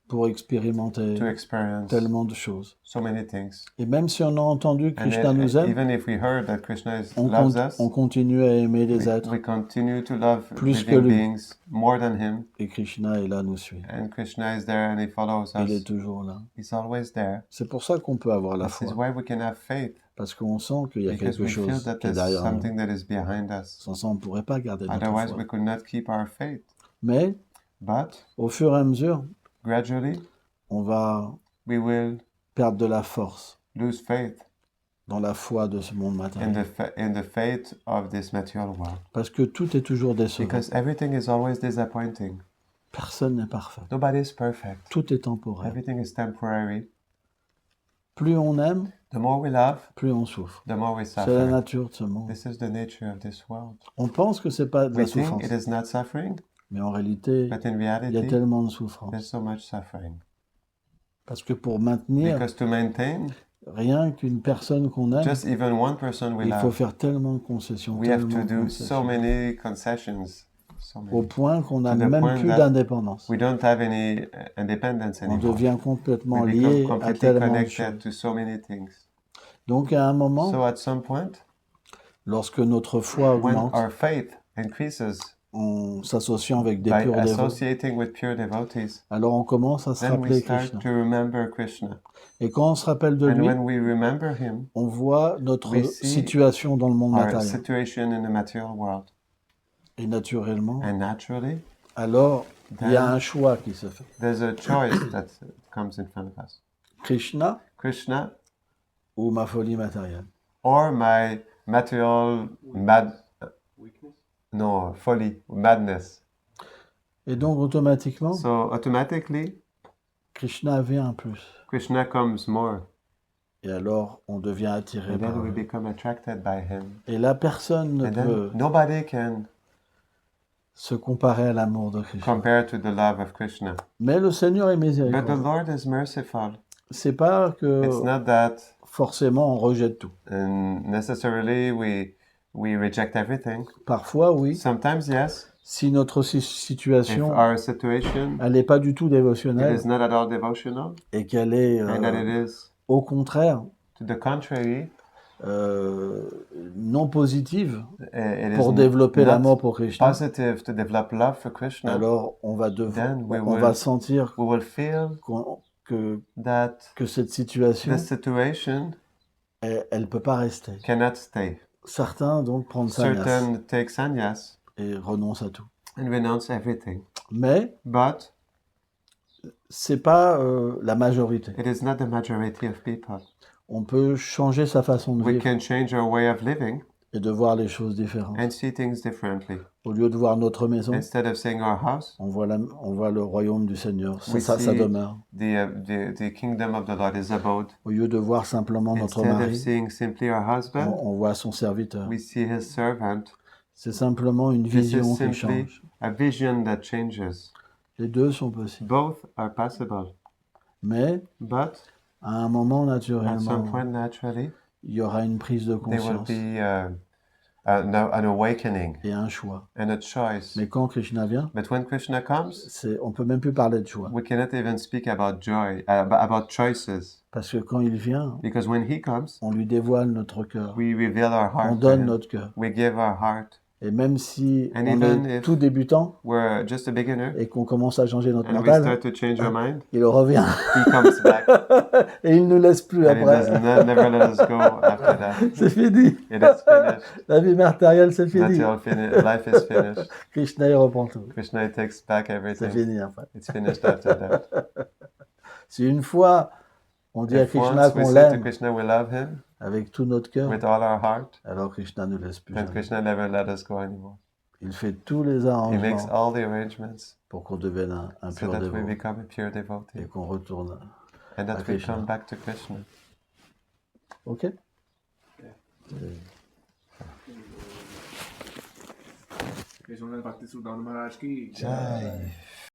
pour expérimenter to experience tellement de choses. so many things. Et même si on a entendu que And Krishna nous aime, even if we heard that Krishna on, loves us, on continue à aimer les êtres. we continue to love Plus que living lui. beings more than him. Et Krishna est là, nous suit. And Krishna is there and he follows Il us. est toujours là. He's always there. C'est pour ça qu'on peut avoir la This is foi. why we can have faith, Parce qu'on sent qu'il y a because quelque we feel chose that qui est there's derrière nous. something that is behind us. Sans ça, on ne pourrait pas garder notre Otherwise, foi. we could not keep our faith. Mais But au fur et à mesure, gradually, on va we will perdre de la force lose faith dans la foi de ce monde matériel. in the faith of this material world. Parce que tout est toujours décevant. Because everything is always disappointing. Personne n'est parfait. Nobody is perfect. Tout est temporaire. Everything is temporary. Plus on aime, The more we love, plus on souffre. the more we C'est la suffer. nature de ce monde. This is the nature of this world. On pense que c'est pas de We la think souffrance. it is not suffering, Mais en réalité, but in il y a reality, tellement de souffrance. there's so much suffering. Parce que pour maintenir Because to maintain rien qu'une personne qu'on aime, just even one person we il faut love, faire tellement de concessions, we have tellement to de do so concessions, many concessions. So au many. point qu'on n'a To the même point plus that d'indépendance. We don't have any independence On anymore. devient complètement We lié become à completely tellement de connected choses. to so many things. Donc à un moment, So at some point, lorsque notre foi when augmente, our faith increases en s'associant avec des by purs dévots, associating with pure devotees, alors on commence à se then we rappeler start Krishna. to remember Krishna. Et quand on se rappelle de And lui, when we remember him, on voit notre we see situation dans le monde our matériel. situation in the material world. Et naturellement, And naturally, alors il y a then un choix qui se fait. there's a choice that comes in front of us. Krishna Krishna ou ma folie matérielle. or my material folly, madness. Et donc automatiquement, So automatically, Krishna avait un plus. Krishna comes more. Et alors on devient attiré And par then we lui. become attracted by him. Et là, personne ne And peut then nobody can se comparer à l'amour de Krishna. compare to the love of Krishna. Mais le Seigneur est But the miséricordieux. Lord is merciful. C'est pas It's que not that forcément on rejette tout. necessarily we reject everything. Parfois, oui. Sometimes, yes. Si notre If situation, our situation elle n'est pas du tout it dévotionnelle is not at all devotional, et qu'elle est and that it is au contraire to the contrary, non positive it pour is développer not l'amour pour Krishna, positive to develop love for Krishna, alors on va Then we on will- va sentir we will feel that que cette situation, this situation elle peut pas rester. cannot stay. Certains donc prennent sannyas Certain take sannyas et renoncent à tout. and renounce everything. Mais But c'est pas la majorité. it is not the majority of people. On peut changer sa façon de We vivre can change our way of living et de voir les choses différentes. and see things differently. Au lieu de voir notre maison, Instead of seeing our house, on voit le royaume du Seigneur, We sa see- demeure. the kingdom of the Lord is abode. Au lieu de voir simplement notre Instead of mari, seeing simply our husband, on voit son serviteur. we see his servant. C'est simplement une This vision is qui simply change. a vision that changes. Les deux sont possibles. Both are possible, Mais but à un moment, at some naturellement, point, naturally, il y aura une prise de there will conscience be an awakening et un choix. and a choice. Mais quand Krishna vient, But when Krishna comes, on peut même plus parler de choix. we cannot even speak about joy, about choices, Parce que quand il vient, because when he comes, on lui dévoile notre cœur. we reveal our On heart to donne him. notre cœur. We give our heart. Et même si And on even est if- tout débutant We're just a beginner, et qu'on commence à changer notre and we mental, start to change our mind. il revient He comes back, et il ne nous laisse plus and he does après. never let us go after that. C'est fini. It is finished. La vie matérielle, c'est That's fini. all finished. Life is finished. Krishna, il reprend tout. Krishna takes back C'est everything. fini après. It's finished after that. Si une fois on dit à If Krishna once we qu'on say to l'aime Krishna we love him avec tout notre cœur, with all our heart, alors Krishna ne laisse plus then jamais. Krishna never let us go anymore. Il fait tous les He makes arrangements all the arrangements pour qu'on devienne un so pur that we dévot become a pure et devotee qu'on retourne. and that à we Krishna. come back to Krishna. Ok? Krishna Bhakti Sudhana Maharaj ki Jai.